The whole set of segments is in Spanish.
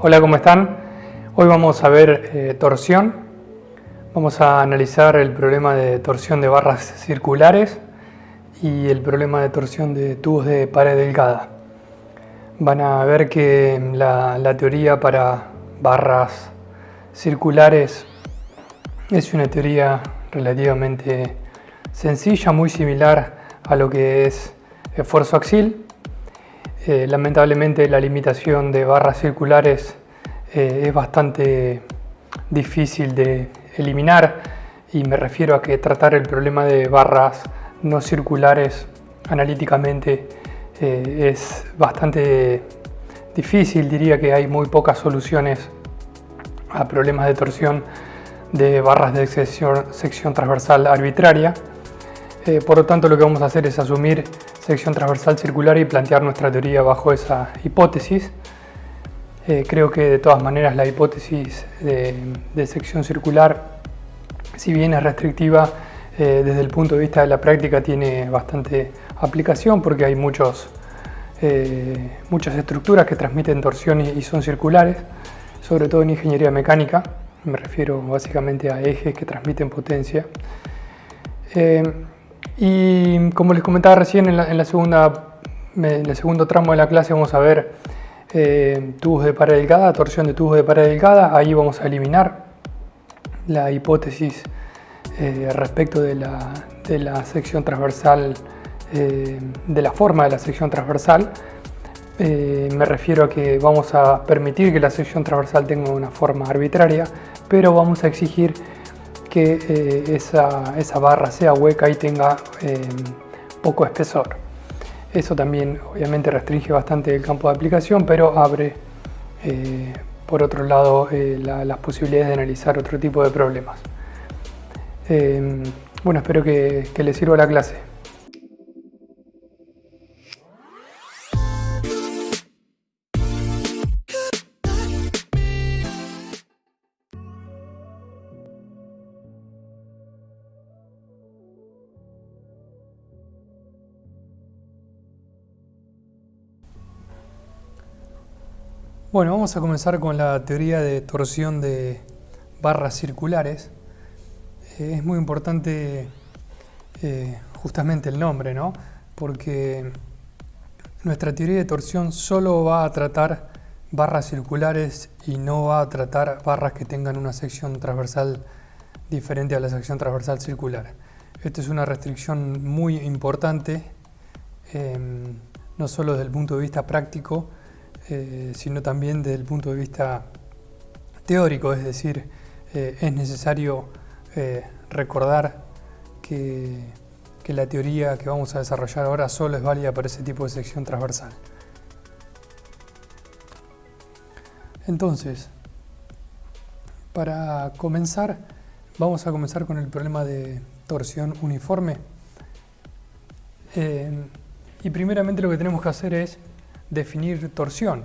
Hola, ¿cómo están? Hoy vamos a ver torsión. Vamos a analizar el problema de torsión de barras circulares y el problema de torsión de tubos de pared delgada. Van a ver que la teoría para barras circulares es una teoría relativamente sencilla, muy similar a lo que es esfuerzo axial. Lamentablemente la limitación de barras circulares es bastante difícil de eliminar, y me refiero a que tratar el problema de barras no circulares analíticamente es bastante difícil. Diría que hay muy pocas soluciones a problemas de torsión de barras de sección transversal arbitraria. Por lo tanto, lo que vamos a hacer es asumir sección transversal circular y plantear nuestra teoría bajo esa hipótesis. Creo que de todas maneras la hipótesis de sección circular, si bien es restrictiva, desde el punto de vista de la práctica tiene bastante aplicación, porque hay muchas estructuras que transmiten torsión y son circulares, sobre todo en ingeniería mecánica. Me refiero básicamente a ejes que transmiten potencia. Y como les comentaba recién, en el segundo tramo de la clase vamos a ver tubos de pared delgada, torsión de tubos de pared delgada. Ahí vamos a eliminar la hipótesis respecto de la sección transversal, de la forma de la sección transversal. Me refiero a que vamos a permitir que la sección transversal tenga una forma arbitraria, pero vamos a exigir que esa barra sea hueca y tenga poco espesor. Eso también obviamente restringe bastante el campo de aplicación, pero abre por otro lado las posibilidades de analizar otro tipo de problemas. Bueno, espero que les sirva la clase. Bueno, vamos a comenzar con la teoría de torsión de barras circulares. Es muy importante justamente el nombre, ¿no? Porque nuestra teoría de torsión solo va a tratar barras circulares y no va a tratar barras que tengan una sección transversal diferente a la sección transversal circular. Esta es una restricción muy importante, no solo desde el punto de vista práctico, sino también desde el punto de vista teórico. Es decir, es necesario recordar que la teoría que vamos a desarrollar ahora solo es válida para ese tipo de sección transversal. Entonces, para comenzar, vamos a comenzar con el problema de torsión uniforme. Y primeramente lo que tenemos que hacer es definir torsión.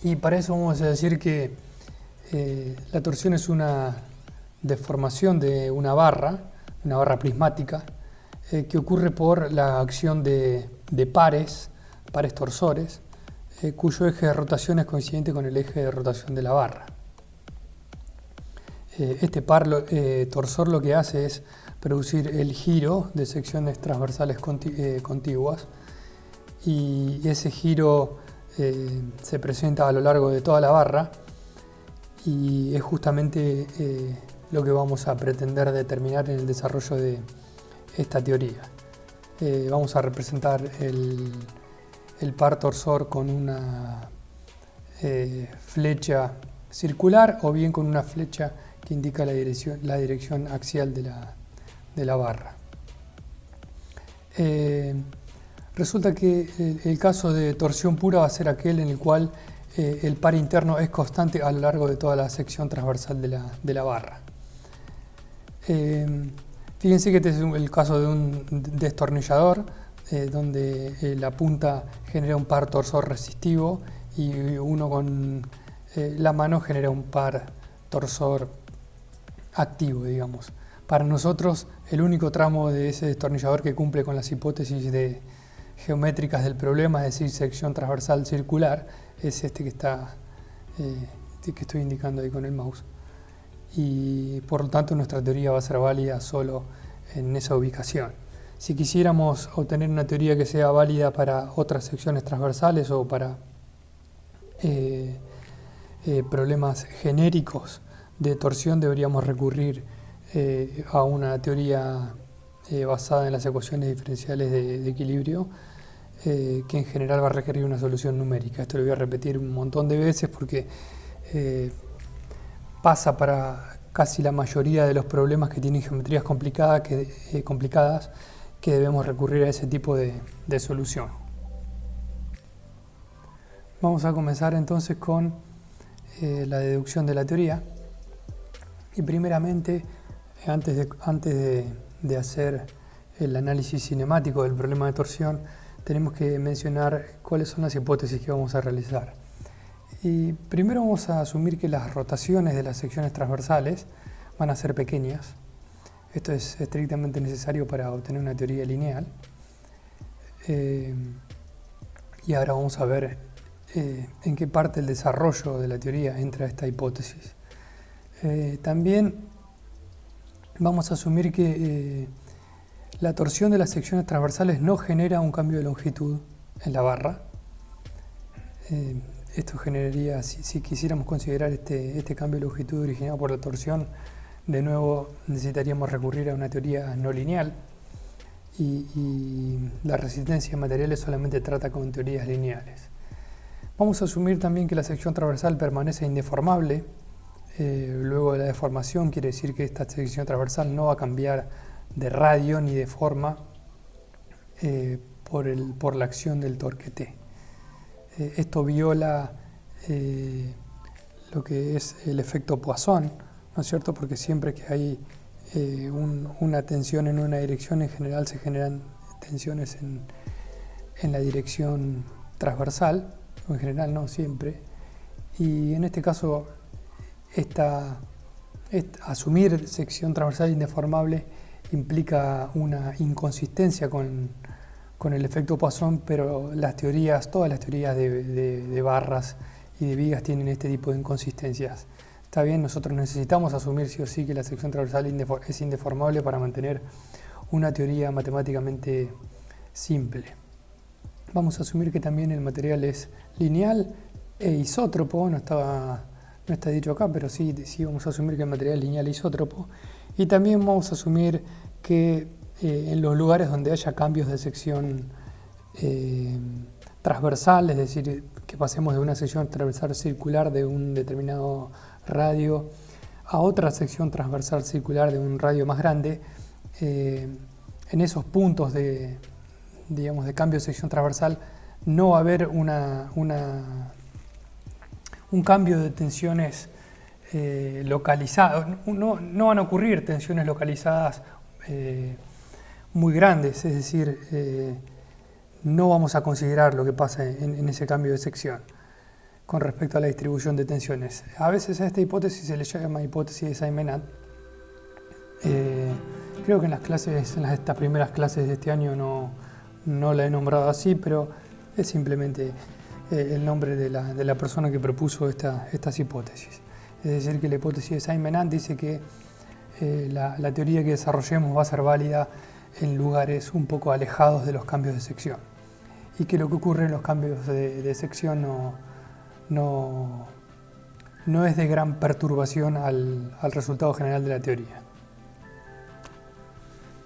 Y para eso vamos a decir que la torsión es una deformación de una barra prismática, que ocurre por la acción de pares torsores, cuyo eje de rotación es coincidente con el eje de rotación de la barra. Este par torsor lo que hace es producir el giro de secciones transversales contiguas, y ese giro se presenta a lo largo de toda la barra, y es justamente lo que vamos a pretender determinar en el desarrollo de esta teoría. Vamos a representar el par torsor con una flecha circular, o bien con una flecha que indica la dirección axial de la barra. Resulta que el caso de torsión pura va a ser aquel en el cual el par interno es constante a lo largo de toda la sección transversal de la barra. Fíjense que este es el caso de un destornillador, donde la punta genera un par torsor resistivo y uno con la mano genera un par torsor activo, digamos. Para nosotros, el único tramo de ese destornillador que cumple con las hipótesis geométricas del problema, es decir, sección transversal circular, es este que está que estoy indicando ahí con el mouse. Y por lo tanto nuestra teoría va a ser válida solo en esa ubicación. Si quisiéramos obtener una teoría que sea válida para otras secciones transversales o para problemas genéricos de torsión, deberíamos recurrir a una teoría basada en las ecuaciones diferenciales de equilibrio, que en general va a requerir una solución numérica. Esto lo voy a repetir un montón de veces porque pasa para casi la mayoría de los problemas que tienen geometrías complicadas que debemos recurrir a ese tipo de solución. Vamos a comenzar entonces con la deducción de la teoría. Y primeramente, antes de hacer el análisis cinemático del problema de torsión, tenemos que mencionar cuáles son las hipótesis que vamos a realizar. Y primero vamos a asumir que las rotaciones de las secciones transversales van a ser pequeñas. Esto es estrictamente necesario para obtener una teoría lineal. Y ahora vamos a ver en qué parte del desarrollo de la teoría entra esta hipótesis. También vamos a asumir que la torsión de las secciones transversales no genera un cambio de longitud en la barra. Esto generaría, si quisiéramos considerar este cambio de longitud originado por la torsión, de nuevo necesitaríamos recurrir a una teoría no lineal, y la resistencia de materiales solamente trata con teorías lineales. Vamos a asumir también que la sección transversal permanece indeformable. Luego de la deformación quiere decir que esta sección transversal no va a cambiar de radio ni de forma por la acción del torque T. Esto viola lo que es el efecto Poisson, ¿no es cierto? Porque siempre que hay una tensión en una dirección, en general se generan tensiones en la dirección transversal, o en general no siempre. Y en este caso, asumir sección transversal indeformable implica una inconsistencia con el efecto Poisson, pero todas las teorías de barras y de vigas tienen este tipo de inconsistencias. Está bien, nosotros necesitamos asumir sí o sí que la sección transversal es indeformable para mantener una teoría matemáticamente simple. Vamos a asumir que también el material es lineal e isótropo, no está dicho acá, pero sí vamos a asumir que el material es lineal e isótropo. Y también vamos a asumir que en los lugares donde haya cambios de sección transversal, es decir, que pasemos de una sección transversal circular de un determinado radio a otra sección transversal circular de un radio más grande, en esos puntos de cambio de sección transversal no va a haber un cambio de tensiones localizadas, no van a ocurrir tensiones localizadas muy grandes, es decir, no vamos a considerar lo que pasa en ese cambio de sección con respecto a la distribución de tensiones. A veces a esta hipótesis se le llama hipótesis de Simonet. Creo que en estas primeras clases de este año no la he nombrado así, pero es simplemente el nombre de la persona que propuso estas hipótesis. Es decir, que la hipótesis de Simonet dice que la teoría que desarrollemos va a ser válida en lugares un poco alejados de los cambios de sección, y que lo que ocurre en los cambios de sección no es de gran perturbación al resultado general de la teoría.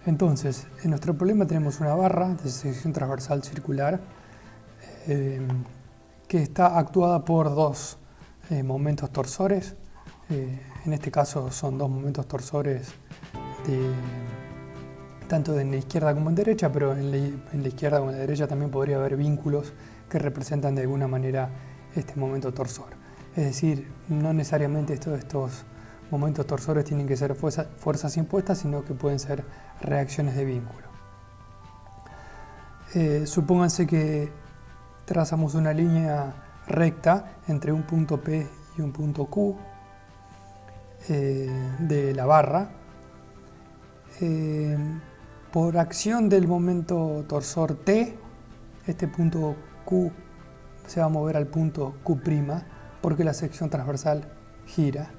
Entonces, en nuestro problema tenemos una barra de sección transversal circular que está actuada por dos momentos torsores. En este caso son dos momentos torsores tanto en la izquierda como en derecha, pero en la izquierda como en la derecha también podría haber vínculos que representan de alguna manera este momento torsor. Es decir, no necesariamente estos momentos torsores tienen que ser fuerzas impuestas, sino que pueden ser reacciones de vínculo. Supónganse que trazamos una línea recta entre un punto P y un punto Q de la barra. Por acción del momento torsor T, este punto Q se va a mover al punto Q', porque la sección transversal gira.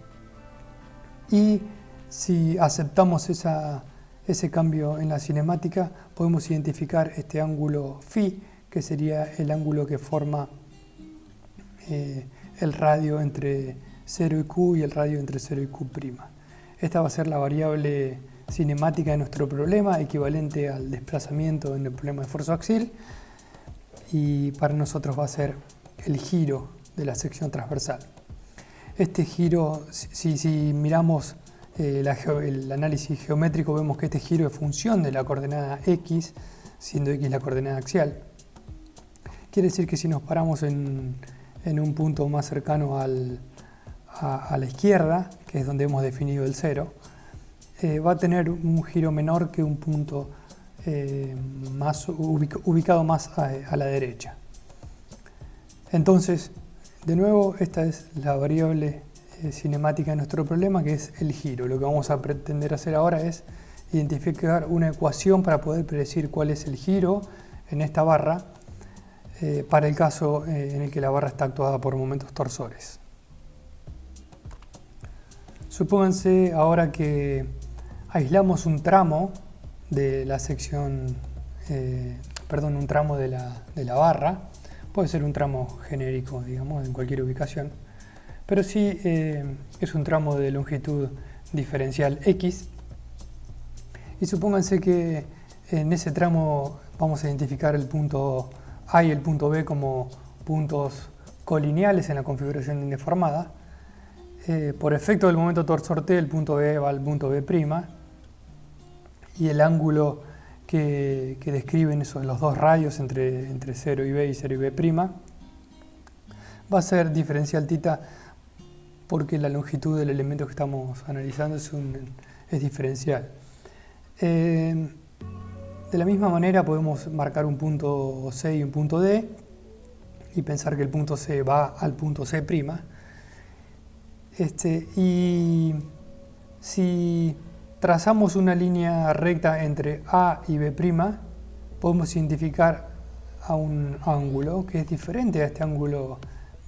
Y si aceptamos ese cambio en la cinemática, podemos identificar este ángulo phi, que sería el ángulo que forma el radio entre 0 y Q y el radio entre 0 y Q'. Esta va a ser la variable cinemática de nuestro problema, equivalente al desplazamiento en el problema de esfuerzo axial, y para nosotros va a ser el giro de la sección transversal. Este giro, si miramos el análisis geométrico, vemos que este giro es función de la coordenada x, siendo x la coordenada axial. Quiere decir que si nos paramos en un punto más cercano a la izquierda, que es donde hemos definido el 0, va a tener un giro menor que un punto ubicado más a la derecha. Entonces, de nuevo, esta es la variable cinemática de nuestro problema, que es el giro. Lo que vamos a pretender hacer ahora es identificar una ecuación para poder predecir cuál es el giro en esta barra, para el caso en el que la barra está actuada por momentos torsores. Supónganse ahora que aislamos un tramo de la sección, un tramo de la barra. Puede ser un tramo genérico, digamos, en cualquier ubicación, pero sí es un tramo de longitud diferencial x. Y supónganse que en ese tramo vamos a identificar el punto A y el punto B como puntos colineales en la configuración indeformada. Por efecto del momento torsor T, el punto B va al punto B', y el ángulo que describen los dos radios entre 0 y B y 0 y B' va a ser diferencial θ, porque la longitud del elemento que estamos analizando es diferencial. De la misma manera podemos marcar un punto C y un punto D y pensar que el punto C va al punto C'. Y si trazamos una línea recta entre A y B', podemos identificar a un ángulo que es diferente a este ángulo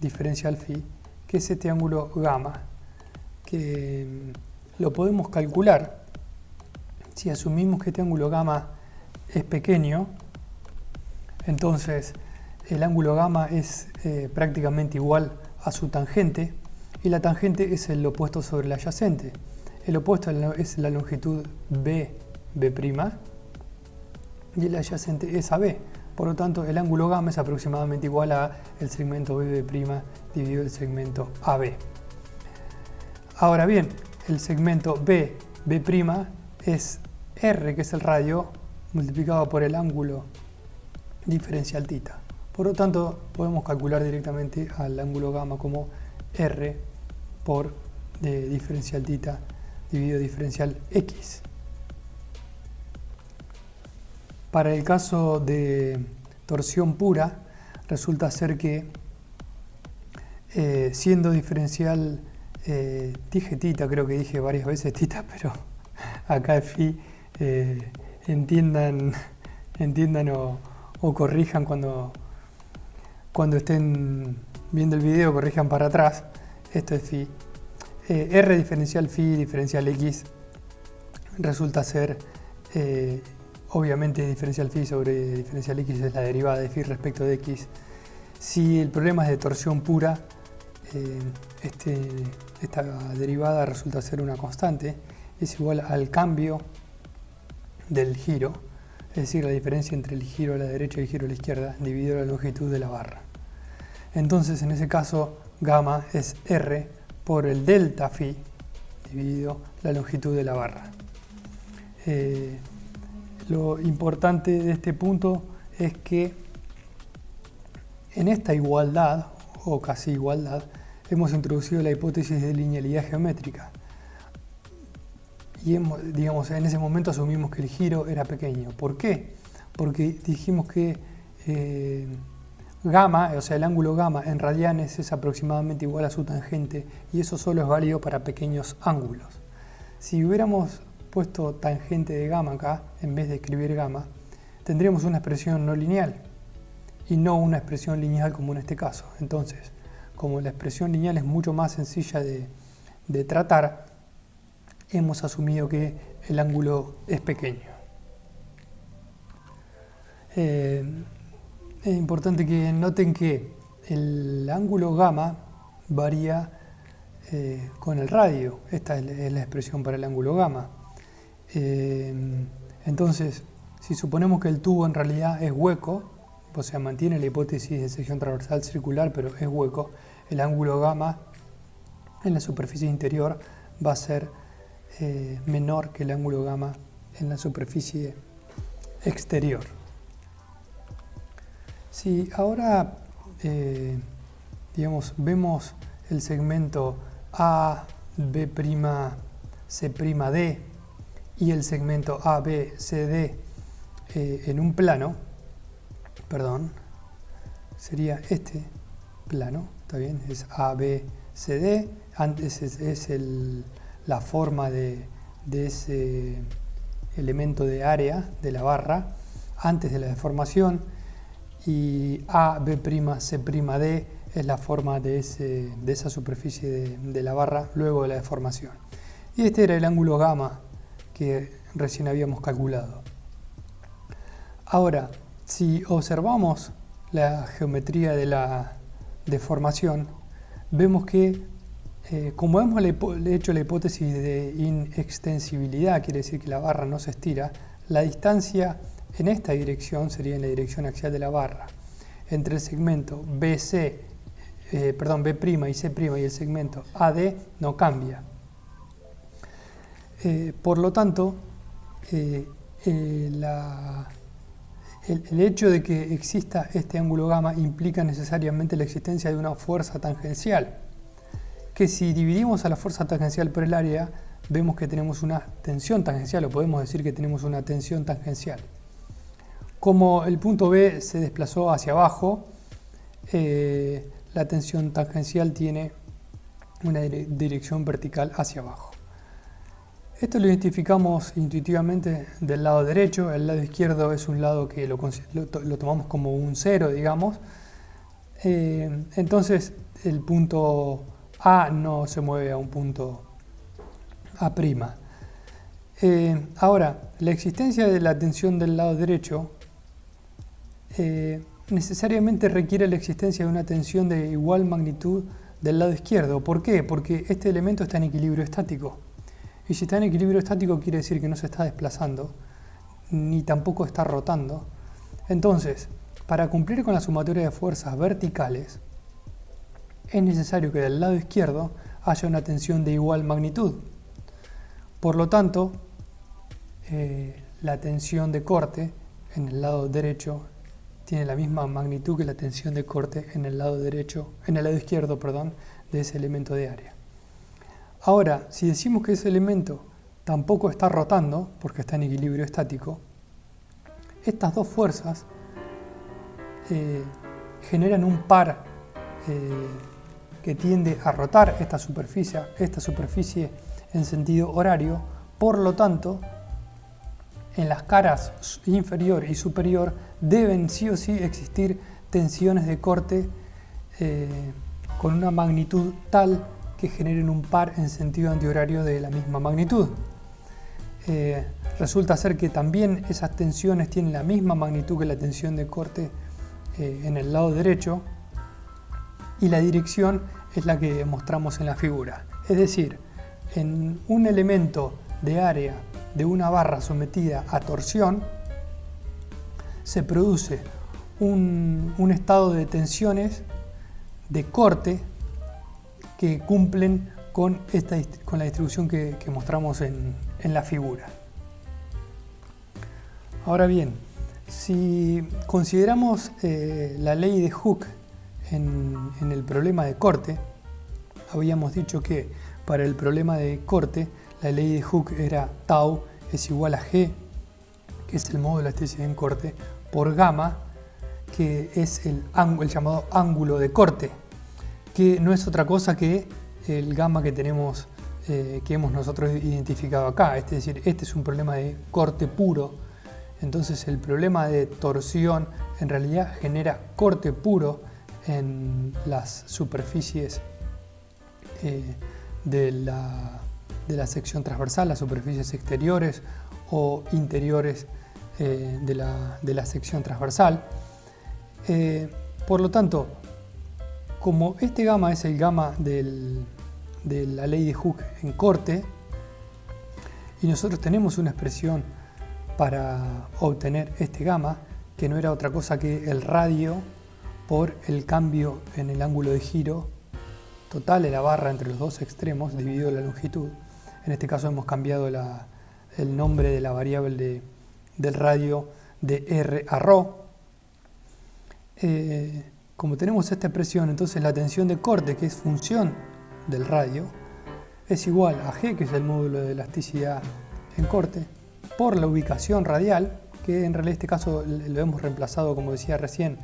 diferencial phi, que es este ángulo gamma, que lo podemos calcular si asumimos que este ángulo gamma es pequeño. Entonces el ángulo gamma es prácticamente igual a su tangente, y la tangente es el opuesto sobre el adyacente. El opuesto es la longitud B', y el adyacente es AB. Por lo tanto, el ángulo gamma es aproximadamente igual a el segmento BB' dividido el segmento AB. Ahora bien, el segmento BB' es R, que es el radio, multiplicado por el ángulo diferencial θ. Por lo tanto, podemos calcular directamente al ángulo gamma como R por diferencial θ dividido diferencial x. Para el caso de torsión pura, resulta ser que siendo diferencial, dije θ, creo que dije varias veces θ, pero acá es phi, entiendan o corrijan cuando estén viendo el video, corrijan para atrás. Esto es phi. R diferencial phi diferencial x resulta ser, obviamente, diferencial phi sobre diferencial x es la derivada de phi respecto de x. Si el problema es de torsión pura, esta derivada resulta ser una constante, es igual al cambio del giro, es decir, la diferencia entre el giro a la derecha y el giro a la izquierda, dividido la longitud de la barra. Entonces, en ese caso, gamma es R por el delta phi dividido la longitud de la barra. Lo importante de este punto es que en esta igualdad, o casi igualdad, hemos introducido la hipótesis de linealidad geométrica. Y en ese momento asumimos que el giro era pequeño. ¿Por qué? Porque dijimos que gamma, o sea, el ángulo gamma en radianes es aproximadamente igual a su tangente, y eso solo es válido para pequeños ángulos. Si hubiéramos puesto tangente de gamma acá, en vez de escribir gamma, tendríamos una expresión no lineal y no una expresión lineal como en este caso. Entonces, como la expresión lineal es mucho más sencilla de tratar, hemos asumido que el ángulo es pequeño. Es importante que noten que el ángulo gamma varía con el radio. Esta es la expresión para el ángulo gamma. Entonces, si suponemos que el tubo en realidad es hueco, o sea, mantiene la hipótesis de sección transversal circular, pero es hueco, el ángulo gamma en la superficie interior va a ser menor que el ángulo gamma en la superficie exterior. Si ahora digamos, vemos el segmento A, B', C', D y el segmento A, B, C, D en un plano, sería este plano, ¿está bien? Es A, B, C, D, antes es la forma de ese elemento de área de la barra antes de la deformación, y A, B', C', D es la forma de esa superficie de la barra luego de la deformación. Y este era el ángulo gamma que recién habíamos calculado. Ahora, si observamos la geometría de la deformación, vemos que como hemos hecho la hipótesis de inextensibilidad, quiere decir que la barra no se estira, la distancia en esta dirección sería en la dirección axial de la barra entre el segmento B' y C' y el segmento AD no cambia. Por lo tanto, el hecho de que exista este ángulo gamma implica necesariamente la existencia de una fuerza tangencial, que si dividimos a la fuerza tangencial por el área, vemos que tenemos una tensión tangencial, o podemos decir que tenemos una tensión tangencial. Como el punto B se desplazó hacia abajo, la tensión tangencial tiene una dirección vertical hacia abajo. Esto lo identificamos intuitivamente del lado derecho. El lado izquierdo es un lado que lo tomamos como un cero, digamos. Entonces el punto A no se mueve a un punto A'. Ahora, la existencia de la tensión del lado derecho necesariamente requiere la existencia de una tensión de igual magnitud del lado izquierdo. ¿Por qué? Porque este elemento está en equilibrio estático. Y si está en equilibrio estático quiere decir que no se está desplazando, ni tampoco está rotando. Entonces, para cumplir con la sumatoria de fuerzas verticales, es necesario que del lado izquierdo haya una tensión de igual magnitud. Por lo tanto, la tensión de corte en el lado derecho tiene la misma magnitud que la tensión de corte en el lado izquierdo, de ese elemento de área. Ahora, si decimos que ese elemento tampoco está rotando, porque está en equilibrio estático, estas dos fuerzas generan un par que tiende a rotar esta superficie en sentido horario. Por lo tanto, en las caras inferior y superior deben sí o sí existir tensiones de corte con una magnitud tal que generen un par en sentido antihorario de la misma magnitud. Resulta ser que también esas tensiones tienen la misma magnitud que la tensión de corte en el lado derecho, y la dirección es la que mostramos en la figura. Es decir, en un elemento de área de una barra sometida a torsión, se produce un estado de tensiones de corte que cumplen con la distribución que mostramos en la figura. Ahora bien, si consideramos la ley de Hooke en el problema de corte, habíamos dicho que para el problema de corte la ley de Hooke era tau es igual a G, que es el módulo de elasticidad en corte, por gamma, que es el llamado ángulo de corte, que no es otra cosa que el gamma que tenemos, que hemos nosotros identificado acá. Es decir, este es un problema de corte puro. Entonces el problema de torsión en realidad genera corte puro en las superficies de la sección transversal, las superficies exteriores o interiores de la sección transversal. Por lo tanto, como este gamma es el gamma de la ley de Hooke en corte, y nosotros tenemos una expresión para obtener este gamma, que no era otra cosa que el radio por el cambio en el ángulo de giro total de la barra entre los dos extremos dividido la longitud. En este caso hemos cambiado el nombre de la variable del radio de R a ρ. Como tenemos esta expresión, entonces la tensión de corte, que es función del radio, es igual a G, que es el módulo de elasticidad en corte, por la ubicación radial, que en realidad en este caso lo hemos reemplazado, como decía recién,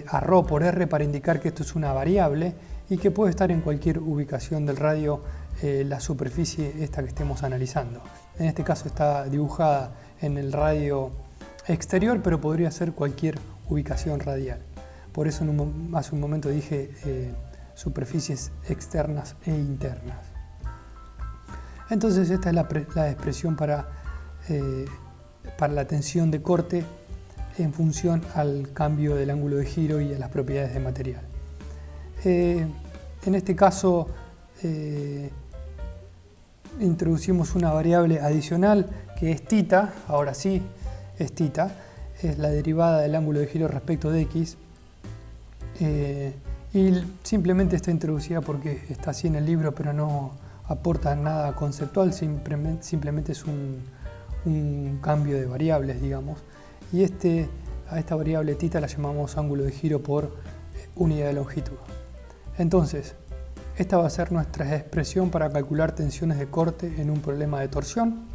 a ρ por R para indicar que esto es una variable y que puede estar en cualquier ubicación del radio la superficie esta que estemos analizando. En este caso está dibujada en el radio exterior, pero podría ser cualquier ubicación radial. Por eso hace un momento dije superficies externas e internas. Entonces esta es la expresión para la tensión de corte en función al cambio del ángulo de giro y a las propiedades de material. En este caso introducimos una variable adicional que es θ, ahora sí es θ, es la derivada del ángulo de giro respecto de x, y simplemente está introducida porque está así en el libro, pero no aporta nada conceptual, simplemente es un cambio de variables, digamos, y a esta variable θ la llamamos ángulo de giro por unidad de longitud. Entonces, esta va a ser nuestra expresión para calcular tensiones de corte en un problema de torsión.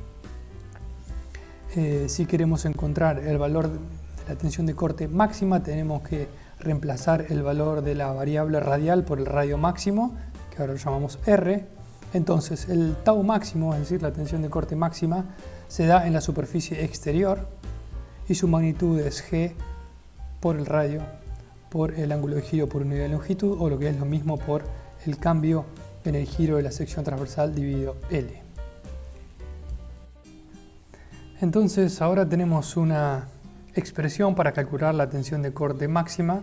Si queremos encontrar el valor de la tensión de corte máxima, tenemos que reemplazar el valor de la variable radial por el radio máximo, que ahora lo llamamos R. Entonces, el tau máximo, es decir, la tensión de corte máxima, se da en la superficie exterior y su magnitud es G por el radio por el ángulo de giro por unidad de longitud, o lo que es lo mismo por el cambio en el giro de la sección transversal dividido L. Entonces ahora tenemos una expresión para calcular la tensión de corte máxima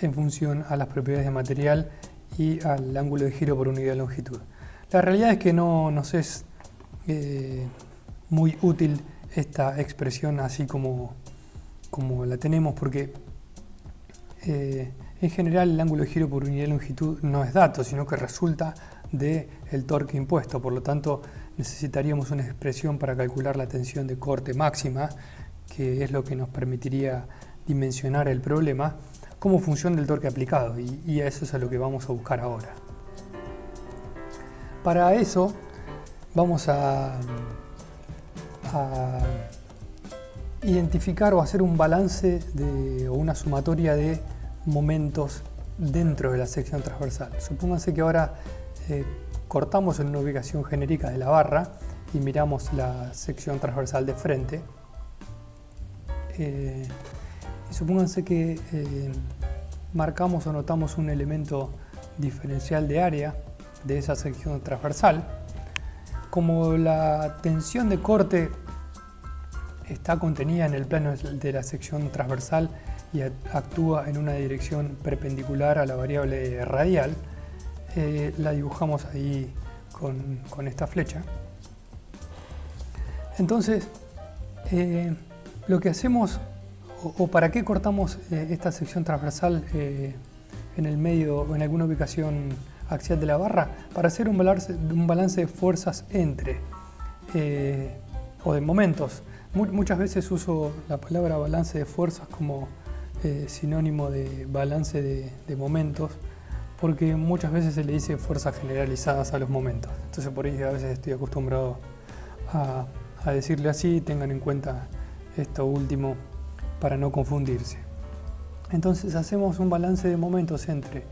en función a las propiedades de material y al ángulo de giro por unidad de longitud. La realidad es que no nos es muy útil esta expresión así como la tenemos, porque en general el ángulo de giro por unidad de longitud no es dato, sino que resulta del torque impuesto. Por lo tanto, necesitaríamos una expresión para calcular la tensión de corte máxima, que es lo que nos permitiría dimensionar el problema como función del torque aplicado, y a eso es a lo que vamos a buscar ahora. Para eso vamos a identificar o hacer un balance o una sumatoria de momentos dentro de la sección transversal. Supónganse que ahora cortamos en una ubicación genérica de la barra y miramos la sección transversal de frente. Y supónganse que marcamos o notamos un elemento diferencial de área de esa sección transversal. Como la tensión de corte está contenida en el plano de la sección transversal y actúa en una dirección perpendicular a la variable radial, la dibujamos ahí con esta flecha. Entonces, lo que hacemos, o para qué cortamos esta sección transversal en el medio o en alguna ubicación axial de la barra, para hacer un balance de fuerzas entre o de momentos. Muchas veces uso la palabra balance de fuerzas como sinónimo de balance de momentos, porque muchas veces se le dice fuerzas generalizadas a los momentos. Entonces por ahí a veces estoy acostumbrado a decirle así. Tengan en cuenta esto último para no confundirse. Entonces hacemos un balance de momentos entre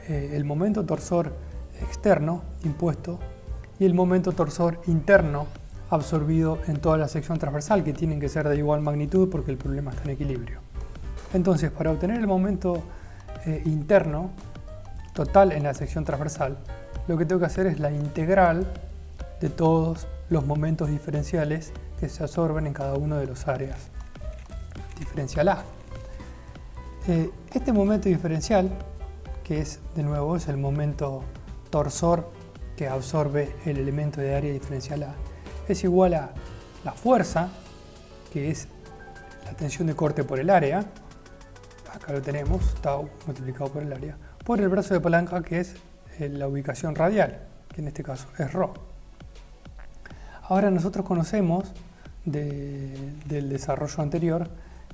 el momento torsor externo impuesto y el momento torsor interno absorbido en toda la sección transversal, que tienen que ser de igual magnitud porque el problema está en equilibrio. Entonces, para obtener el momento interno total en la sección transversal, lo que tengo que hacer es la integral de todos los momentos diferenciales que se absorben en cada una de las áreas. Diferencial A. Este momento diferencial, que es de nuevo es el momento torsor que absorbe el elemento de área diferencial A, es igual a la fuerza, que es la tensión de corte por el área, acá lo tenemos, tau multiplicado por el área, por el brazo de palanca, que es la ubicación radial, que en este caso es ρ. Ahora nosotros conocemos del desarrollo anterior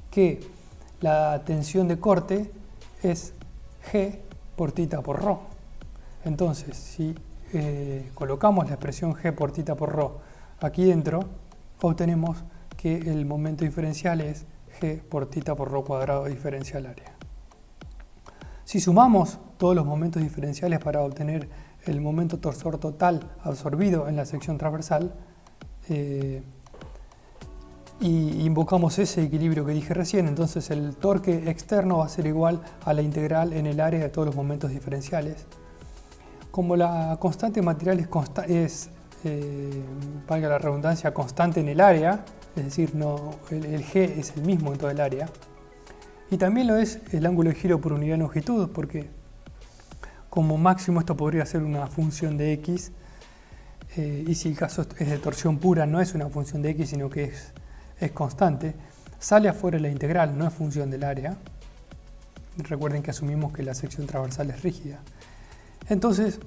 que la tensión de corte es G por θ por ρ. Entonces, si colocamos la expresión G por θ por ρ aquí dentro, obtenemos que el momento diferencial es G por θ por ρ cuadrado diferencial área. Si sumamos todos los momentos diferenciales para obtener el momento torsor total absorbido en la sección transversal, y invocamos ese equilibrio que dije recién, entonces el torque externo va a ser igual a la integral en el área de todos los momentos diferenciales. Como la constante material es valga la redundancia, constante en el área, es decir, el G es el mismo en toda el área, y también lo es el ángulo de giro por unidad de longitud, porque como máximo esto podría ser una función de X, y si el caso es de torsión pura, no es una función de X, sino que es constante, sale afuera la integral, no es función del área. Recuerden que asumimos que la sección transversal es rígida. Entonces,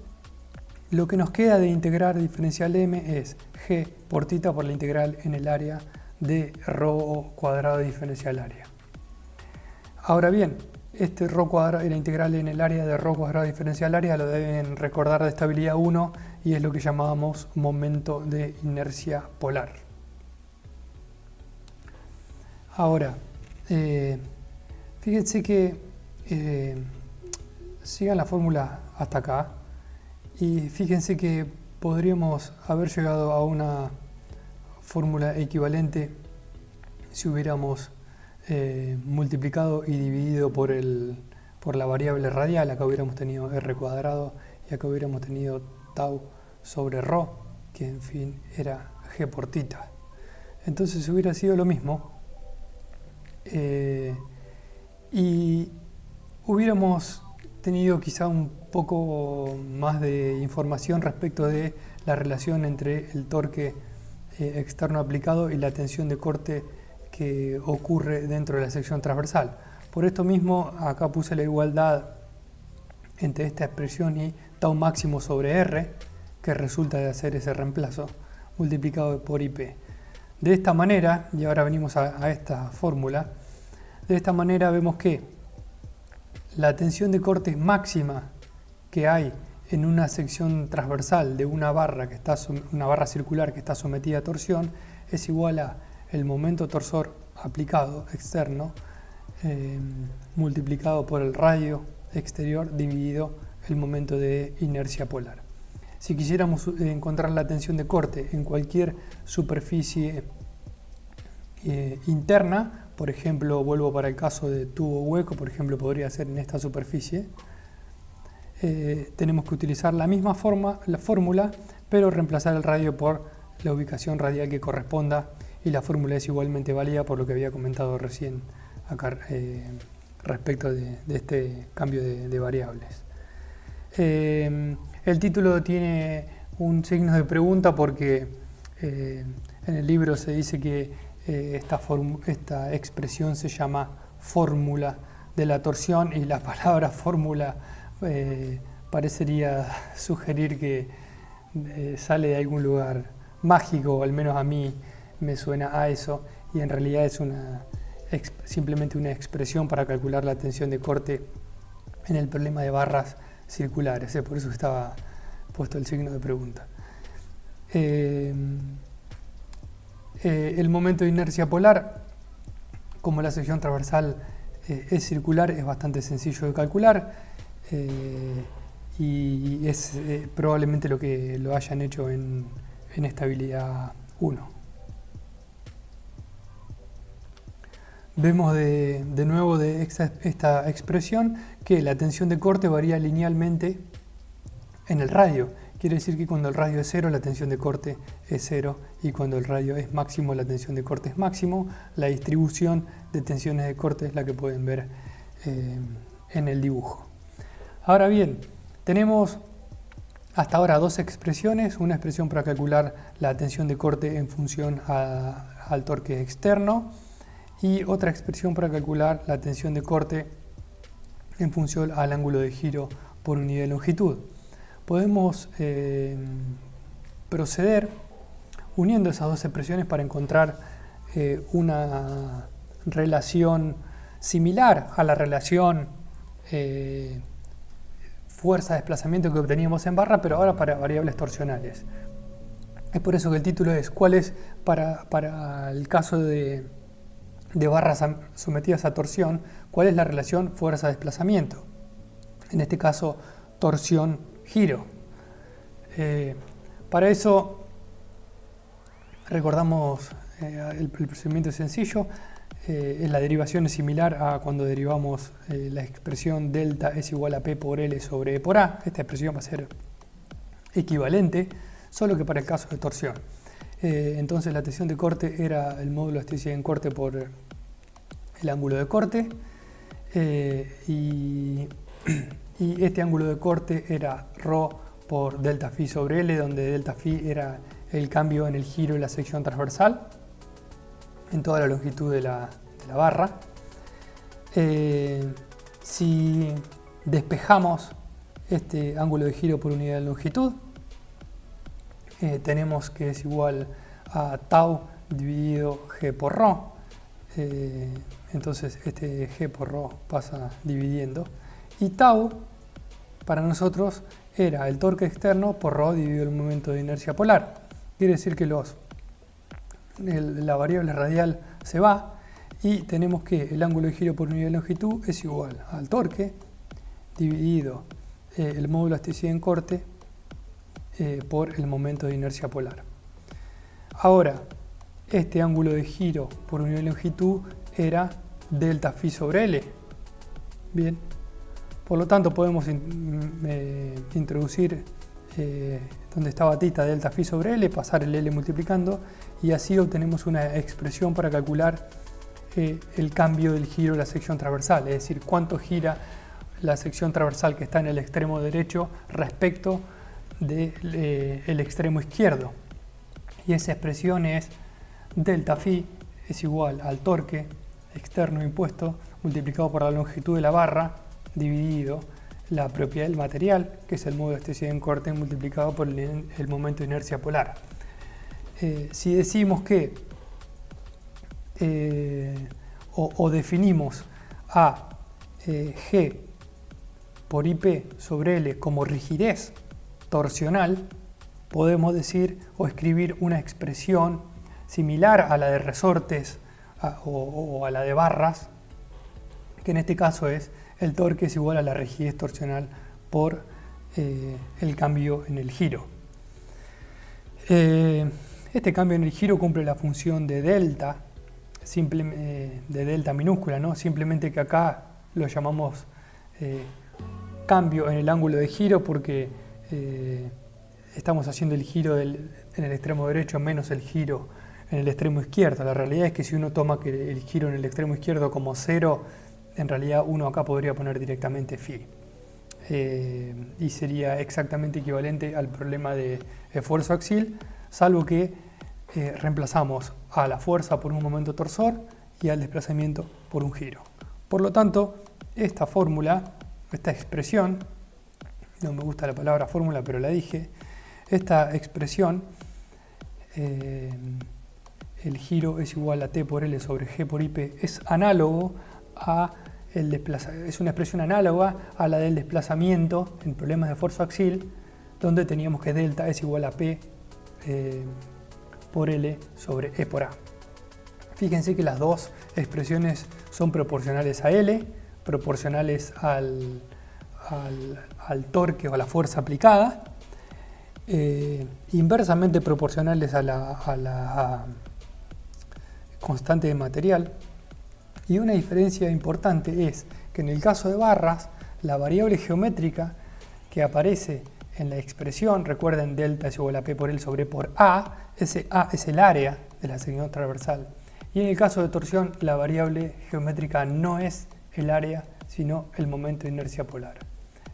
lo que nos queda de integrar diferencial M es G por θ por la integral en el área de ρ cuadrado diferencial área. Ahora bien, este ρ cuadrado, la integral en el área de ρ cuadrado diferencial área lo deben recordar de estabilidad 1 y es lo que llamábamos momento de inercia polar. Ahora, fíjense que sigan la fórmula hasta acá y fíjense que podríamos haber llegado a una fórmula equivalente si hubiéramos multiplicado y dividido por la variable radial. Acá hubiéramos tenido r cuadrado y acá hubiéramos tenido tau sobre ρ, que en fin era g por θ. Entonces hubiera sido lo mismo y hubiéramos tenido quizá un poco más de información respecto de la relación entre el torque externo aplicado y la tensión de corte que ocurre dentro de la sección transversal. Por esto mismo acá puse la igualdad entre esta expresión y tau máximo sobre R, que resulta de hacer ese reemplazo, multiplicado por IP. De esta manera, y ahora venimos a esta fórmula, de esta manera vemos que la tensión de corte máxima que hay en una sección transversal de una barra circular que está sometida a torsión es igual a el momento torsor aplicado externo multiplicado por el radio exterior dividido el momento de inercia polar. Si quisiéramos encontrar la tensión de corte en cualquier superficie interna, por ejemplo, vuelvo para el caso de tubo hueco, por ejemplo, podría ser en esta superficie, tenemos que utilizar la misma fórmula, pero reemplazar el radio por la ubicación radial que corresponda, y la fórmula es igualmente válida por lo que había comentado recién acá respecto de este cambio de variables. El título tiene un signo de pregunta porque en el libro se dice que esta expresión se llama fórmula de la torsión, y la palabra fórmula parecería sugerir que sale de algún lugar mágico, o al menos a mí me suena a eso, y en realidad es simplemente una expresión para calcular la tensión de corte en el problema de barras circulares, por eso estaba puesto el signo de pregunta. El momento de inercia polar, como la sección transversal es circular, es bastante sencillo de calcular, y es probablemente lo que lo hayan hecho en estabilidad 1. vemos de nuevo de esta expresión que la tensión de corte varía linealmente en el radio. Quiere decir que cuando el radio es cero, la tensión de corte es cero, y cuando el radio es máximo, la tensión de corte es máximo. La distribución de tensiones de corte es la que pueden ver en el dibujo. Ahora bien, tenemos hasta ahora dos expresiones: una expresión para calcular la tensión de corte en función al torque externo, y otra expresión para calcular la tensión de corte en función al ángulo de giro por unidad de longitud. Podemos proceder uniendo esas dos expresiones para encontrar una relación similar a la relación fuerza-desplazamiento que obteníamos en barra, pero ahora para variables torsionales. Es por eso que el título es ¿cuál es, para el caso de barras sometidas a torsión, cuál es la relación fuerza-desplazamiento? En este caso, torsión-giro. Para eso recordamos el procedimiento es sencillo. La derivación es similar a cuando derivamos la expresión delta es igual a P por L sobre E por A. Esta expresión va a ser equivalente, solo que para el caso de torsión. Entonces la tensión de corte era el módulo de elasticidad en corte por el ángulo de corte, y este ángulo de corte era ρ por delta phi sobre L, donde delta phi era el cambio en el giro y la sección transversal en toda la longitud de la barra. Si despejamos este ángulo de giro por unidad de longitud, tenemos que es igual a tau dividido g por ρ. Entonces este g por ρ pasa dividiendo, y tau para nosotros era el torque externo por ρ dividido el momento de inercia polar. Quiere decir que la variable radial se va, y tenemos que el ángulo de giro por unidad de longitud es igual al torque dividido el módulo de elasticidad en corte por el momento de inercia polar. Ahora, este ángulo de giro por unidad de longitud era delta phi sobre L. Bien, por lo tanto podemos introducir donde estaba θ delta phi sobre L, pasar el L multiplicando, y así obtenemos una expresión para calcular el cambio del giro de la sección transversal, es decir, cuánto gira la sección transversal que está en el extremo derecho respecto del extremo izquierdo. Y esa expresión es delta phi es igual al torque externo impuesto multiplicado por la longitud de la barra dividido la propiedad del material, que es el módulo de elasticidad en corte, multiplicado por el momento de inercia polar. Si decimos que o definimos a G por IP sobre L como rigidez torsional, podemos decir o escribir una expresión similar a la de resortes o a la de barras, que en este caso es el torque es igual a la rigidez torsional por el cambio en el giro. Este cambio en el giro cumple la función de delta, de delta minúscula, ¿no? Simplemente que acá lo llamamos cambio en el ángulo de giro porque estamos haciendo el giro en el extremo derecho menos el giro en el extremo izquierdo. La realidad es que si uno toma que el giro en el extremo izquierdo como 0, en realidad uno acá podría poner directamente phi. Y sería exactamente equivalente al problema de esfuerzo axial, salvo que reemplazamos a la fuerza por un momento torsor y al desplazamiento por un giro. Por lo tanto, esta fórmula, esta expresión, no me gusta la palabra fórmula, pero la dije, esta expresión, el giro es igual a T por L sobre G por IP, es análogo a es una expresión análoga a la del desplazamiento en problemas de esfuerzo axial, donde teníamos que delta es igual a P por L sobre E por A. Fíjense que las dos expresiones son proporcionales a L, proporcionales al torque o a la fuerza aplicada, inversamente proporcionales a la constante de material, Y una diferencia importante es que en el caso de barras, la variable geométrica que aparece en la expresión, recuerden delta es igual a P por L sobre por A, ese A es el área de la sección transversal. Y en el caso de torsión, la variable geométrica no es el área, sino el momento de inercia polar.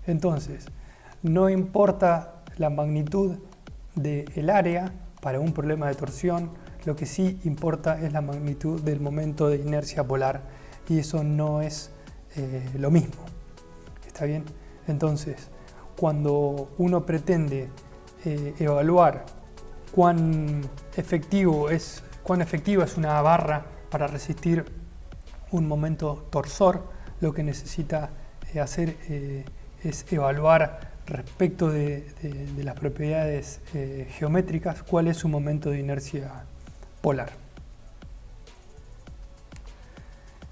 Entonces, no importa la magnitud del área para un problema de torsión, lo que sí importa es la magnitud del momento de inercia polar, y eso no es lo mismo. ¿Está bien? Entonces, cuando uno pretende evaluar cuán efectiva es una barra para resistir un momento torsor, lo que necesita hacer es evaluar respecto de las propiedades geométricas cuál es su momento de inercia polar.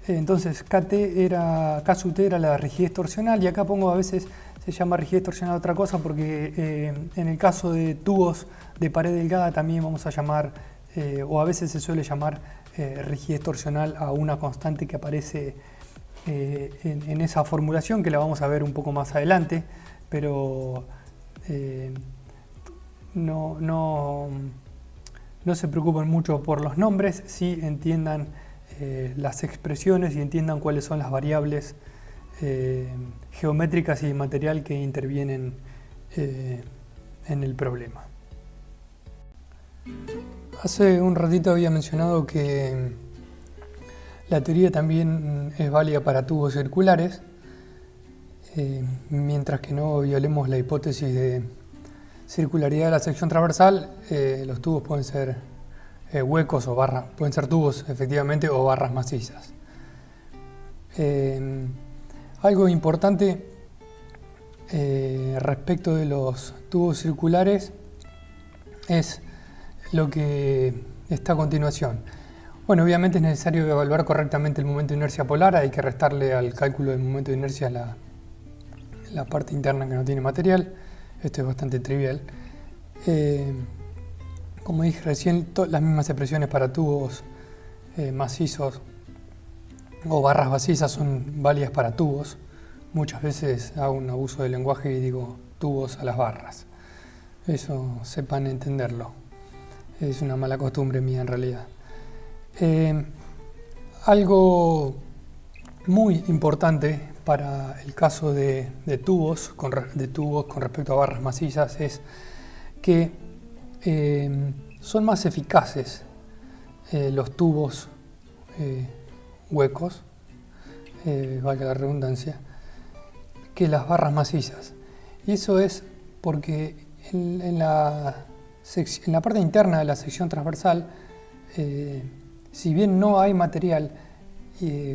Entonces K sub t era la rigidez torsional, y acá pongo, a veces se llama rigidez torsional otra cosa porque en el caso de tubos de pared delgada también vamos a llamar, o a veces se suele llamar rigidez torsional a una constante que aparece en esa formulación, que la vamos a ver un poco más adelante, pero no se preocupen mucho por los nombres, sí entiendan las expresiones y entiendan cuáles son las variables geométricas y de material que intervienen en el problema. Hace un ratito había mencionado que la teoría también es válida para tubos circulares, mientras que no violemos la hipótesis de circularidad de la sección transversal. Los tubos pueden ser huecos o barras, pueden ser tubos efectivamente o barras macizas. Algo importante respecto de los tubos circulares es lo que está a continuación. Bueno, obviamente es necesario evaluar correctamente el momento de inercia polar, hay que restarle al cálculo del momento de inercia la parte interna que no tiene material. Esto es bastante trivial. Como dije recién, las mismas expresiones para tubos macizos o barras macizas son válidas para tubos. Muchas veces hago un abuso del lenguaje y digo tubos a las barras. Eso sepan entenderlo. Es una mala costumbre mía en realidad. Algo muy importante para el caso de tubos con respecto a barras macizas es que son más eficaces los tubos huecos, valga la redundancia, que las barras macizas. Y eso es porque en la parte interna de la sección transversal, si bien no hay material,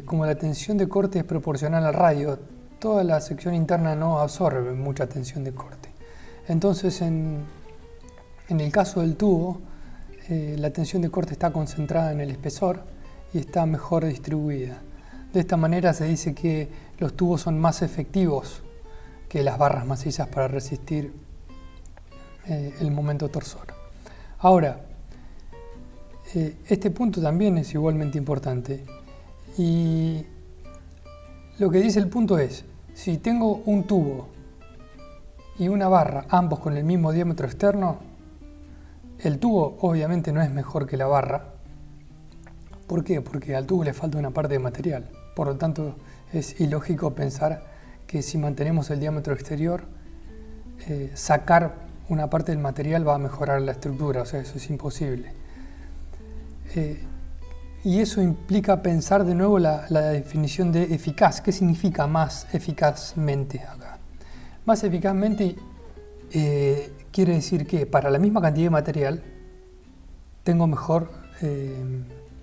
como la tensión de corte es proporcional al radio, toda la sección interna no absorbe mucha tensión de corte. Entonces, en el caso del tubo, la tensión de corte está concentrada en el espesor y está mejor distribuida. De esta manera se dice que los tubos son más efectivos que las barras macizas para resistir el momento torsor. Ahora, este punto también es igualmente importante, y lo que dice el punto es: si tengo un tubo y una barra, ambos con el mismo diámetro externo, el tubo obviamente no es mejor que la barra. ¿Por qué? Porque al tubo le falta una parte de material. Por lo tanto, es ilógico pensar que si mantenemos el diámetro exterior, sacar una parte del material va a mejorar la estructura. O sea, eso es imposible. Y eso implica pensar de nuevo la definición de eficaz. ¿Qué significa más eficazmente acá? Más eficazmente quiere decir que para la misma cantidad de material tengo mejor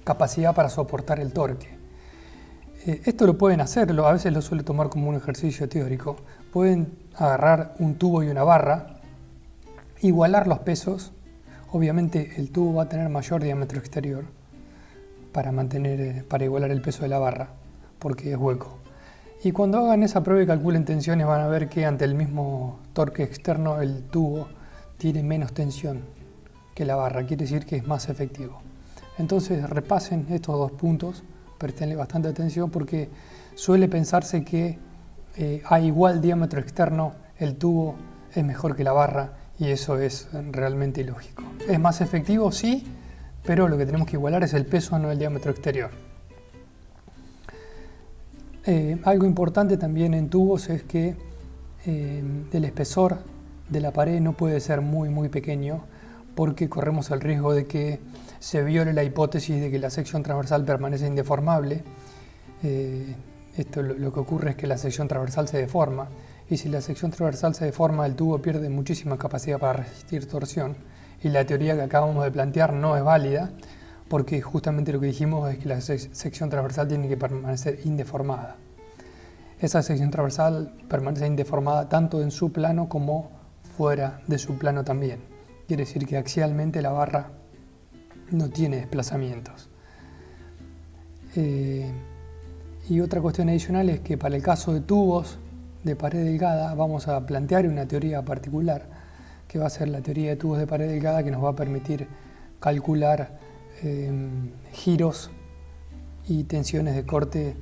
capacidad para soportar el torque. Esto lo pueden hacerlo, a veces lo suelo tomar como un ejercicio teórico. Pueden agarrar un tubo y una barra, igualar los pesos. Obviamente el tubo va a tener mayor diámetro exterior para igualar el peso de la barra, porque es hueco. Y cuando hagan esa prueba y calculen tensiones, van a ver que ante el mismo torque externo el tubo tiene menos tensión que la barra, quiere decir que es más efectivo. Entonces repasen estos dos puntos prestenle bastante atención porque suele pensarse que a igual diámetro externo el tubo es mejor que la barra y eso es realmente ilógico. ¿Es más efectivo? Sí, pero lo que tenemos que igualar es el peso, no el diámetro exterior. Algo importante también en tubos es que el espesor de la pared no puede ser muy pequeño porque corremos el riesgo de que se viole la hipótesis de que la sección transversal permanece indeformable. Esto lo que ocurre es que la sección transversal se deforma y si la sección transversal se deforma el tubo pierde muchísima capacidad para resistir torsión y la teoría que acabamos de plantear no es válida porque justamente lo que dijimos es que la sección transversal tiene que permanecer indeformada. Esa sección transversal permanece indeformada tanto en su plano como fuera de su plano también. Quiere decir que axialmente la barra no tiene desplazamientos. Y otra cuestión adicional es que para el caso de tubos de pared delgada vamos a plantear una teoría particular que va a ser la teoría de tubos de pared delgada que nos va a permitir calcular giros y tensiones de corte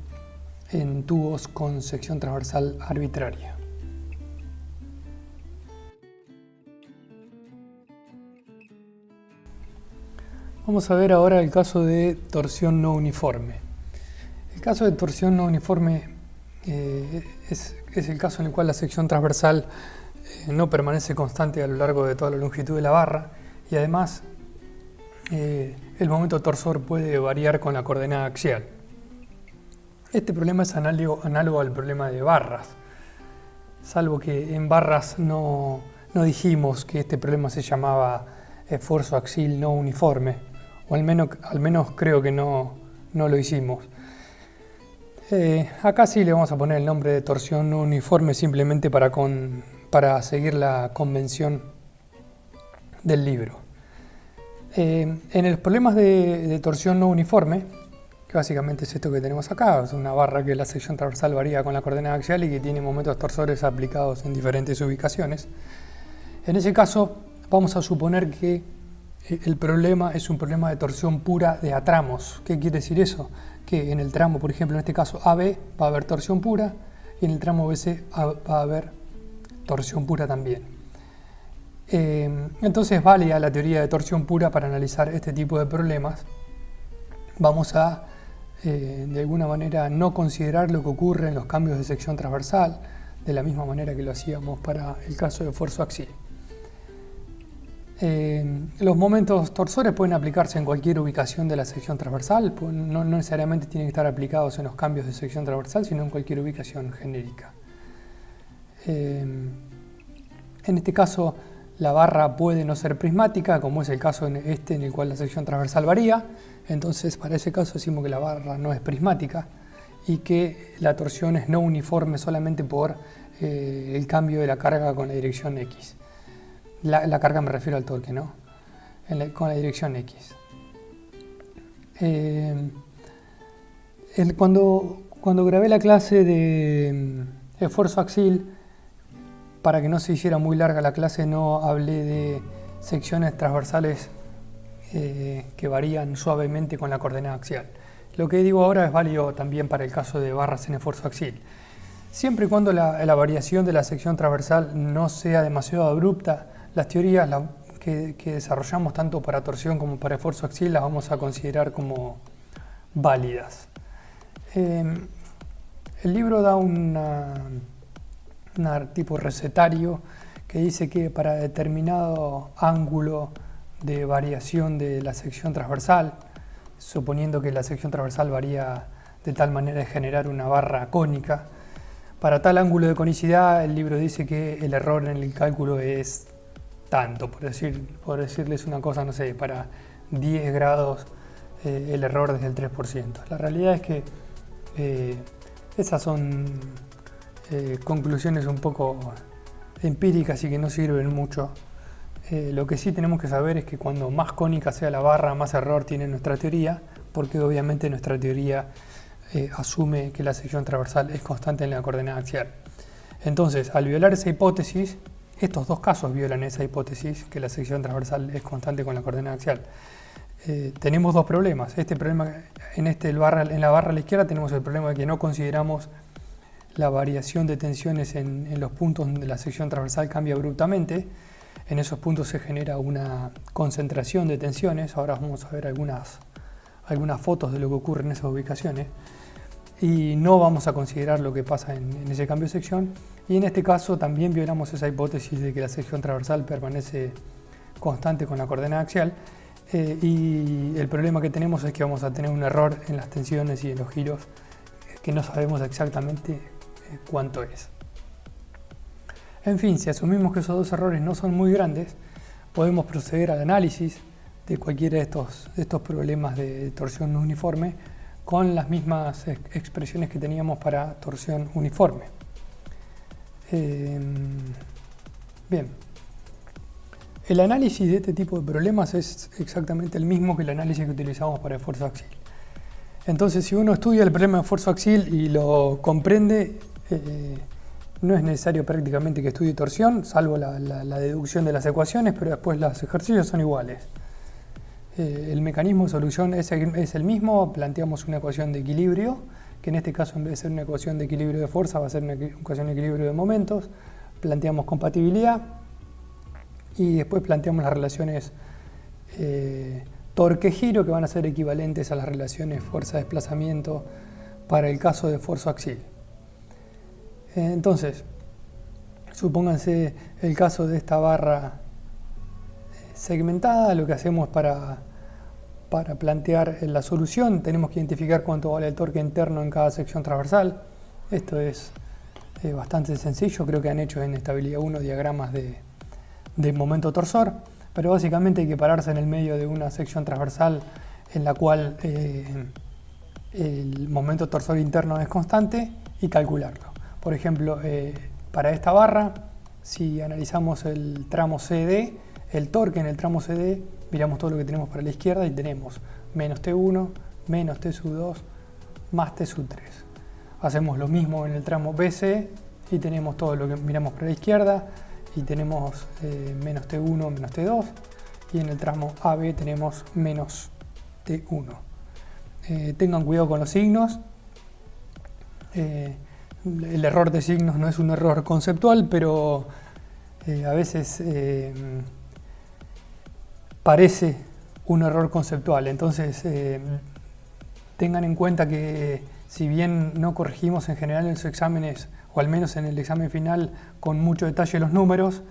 en tubos con sección transversal arbitraria. Vamos a ver ahora el caso de torsión no uniforme. El caso de torsión no uniforme es el caso en el cual la sección transversal no permanece constante a lo largo de toda la longitud de la barra y además el momento torsor puede variar con la coordenada axial. Este problema es análogo al problema de barras, salvo que en barras no dijimos que este problema se llamaba esfuerzo axial no uniforme, o al menos creo que no lo hicimos. Acá sí le vamos a poner el nombre de torsión no uniforme simplemente para seguir la convención del libro. En los problemas de torsión no uniforme, que básicamente es esto que tenemos acá, es una barra que la sección transversal varía con la coordenada axial y que tiene momentos torsores aplicados en diferentes ubicaciones. En ese caso vamos a suponer que el problema es un problema de torsión pura de a tramos. ¿Qué quiere decir eso? Que en el tramo, por ejemplo, en este caso AB va a haber torsión pura y en el tramo BC va a haber torsión pura también. Entonces es válida la teoría de torsión pura para analizar este tipo de problemas. Vamos a, de alguna manera, no considerar lo que ocurre en los cambios de sección transversal, de la misma manera que lo hacíamos para el caso de esfuerzo axial. Los momentos torsores pueden aplicarse en cualquier ubicación de la sección transversal, no necesariamente tienen que estar aplicados en los cambios de sección transversal, sino en cualquier ubicación genérica. En este caso, la barra puede no ser prismática, como es el caso en el cual la sección transversal varía. Entonces, para ese caso decimos que la barra no es prismática y que la torsión es no uniforme solamente por el cambio de la carga con la dirección X. La carga me refiero al torque, ¿no? Con la dirección X. Cuando grabé la clase de esfuerzo axial, para que no se hiciera muy larga la clase, no hablé de secciones transversales que varían suavemente con la coordenada axial. Lo que digo ahora es válido también para el caso de barras en esfuerzo axial. Siempre y cuando la variación de la sección transversal no sea demasiado abrupta, las teorías que desarrollamos tanto para torsión como para esfuerzo axial las vamos a considerar como válidas. El libro da un tipo recetario que dice que para determinado ángulo de variación de la sección transversal, suponiendo que la sección transversal varía de tal manera de generar una barra cónica, para tal ángulo de conicidad el libro dice que el error en el cálculo es tanto, por decirles una cosa, no sé, para 10 grados el error es del 3%. La realidad es que esas son conclusiones un poco empíricas y que no sirven mucho. Lo que sí tenemos que saber es que cuando más cónica sea la barra, más error tiene nuestra teoría, porque obviamente nuestra teoría asume que la sección transversal es constante en la coordenada axial. Entonces, al violar esa hipótesis, estos dos casos violan esa hipótesis, que la sección transversal es constante con la coordenada axial. tenemos dos problemas. Este problema en la barra a la izquierda tenemos el problema de que no consideramos la variación de tensiones en los puntos donde la sección transversal cambia abruptamente. En esos puntos se genera una concentración de tensiones. Ahora vamos a ver algunas fotos de lo que ocurre en esas ubicaciones. Y no vamos a considerar lo que pasa en ese cambio de sección. Y en este caso también violamos esa hipótesis de que la sección transversal permanece constante con la coordenada axial. Y el problema que tenemos es que vamos a tener un error en las tensiones y en los giros que no sabemos exactamente cuánto es. En fin, si asumimos que esos dos errores no son muy grandes, podemos proceder al análisis de cualquiera de estos problemas de torsión no uniforme con las mismas expresiones que teníamos para torsión uniforme. Bien, el análisis de este tipo de problemas es exactamente el mismo que el análisis que utilizamos para el esfuerzo axial. Entonces, si uno estudia el problema de esfuerzo axial y lo comprende, no es necesario prácticamente que estudie torsión, salvo la deducción de las ecuaciones, pero después los ejercicios son iguales. El mecanismo de solución es el mismo. Planteamos una ecuación de equilibrio, que en este caso en vez de ser una ecuación de equilibrio de fuerza va a ser una ecuación de equilibrio de momentos. Planteamos compatibilidad y después planteamos las relaciones torque-giro, que van a ser equivalentes a las relaciones fuerza-desplazamiento para el caso de esfuerzo axial. Entonces, supónganse el caso de esta barra segmentada. Lo que hacemos para plantear la solución, tenemos que identificar cuánto vale el torque interno en cada sección transversal. Esto es bastante sencillo. Creo que han hecho en estabilidad 1 diagramas de momento torsor, pero básicamente hay que pararse en el medio de una sección transversal en la cual el momento torsor interno es constante y calcularlo. Por ejemplo, para esta barra, si analizamos el tramo CD, el torque en el tramo CD, miramos todo lo que tenemos para la izquierda y tenemos menos T1, menos T sub 2, más T sub 3. Hacemos lo mismo en el tramo BC y tenemos todo lo que miramos para la izquierda y tenemos menos T1, menos T2, y en el tramo AB tenemos menos T1. Tengan cuidado con los signos. El error de signos no es un error conceptual, pero a veces parece un error conceptual. Entonces tengan en cuenta que si bien no corregimos en general en los exámenes, o al menos en el examen final, con mucho detalle los números,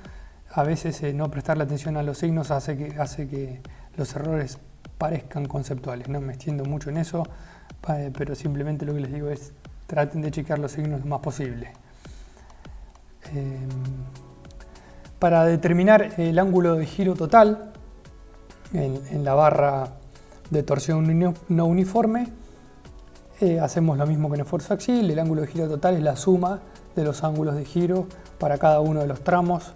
a veces no prestarle atención a los signos hace que los errores parezcan conceptuales. No me extiendo mucho en eso, pero simplemente lo que les digo es traten de chequear los signos lo más posible. Para determinar el ángulo de giro total en la barra de torsión no uniforme, hacemos lo mismo que en el esfuerzo axial. El ángulo de giro total es la suma de los ángulos de giro para cada uno de los tramos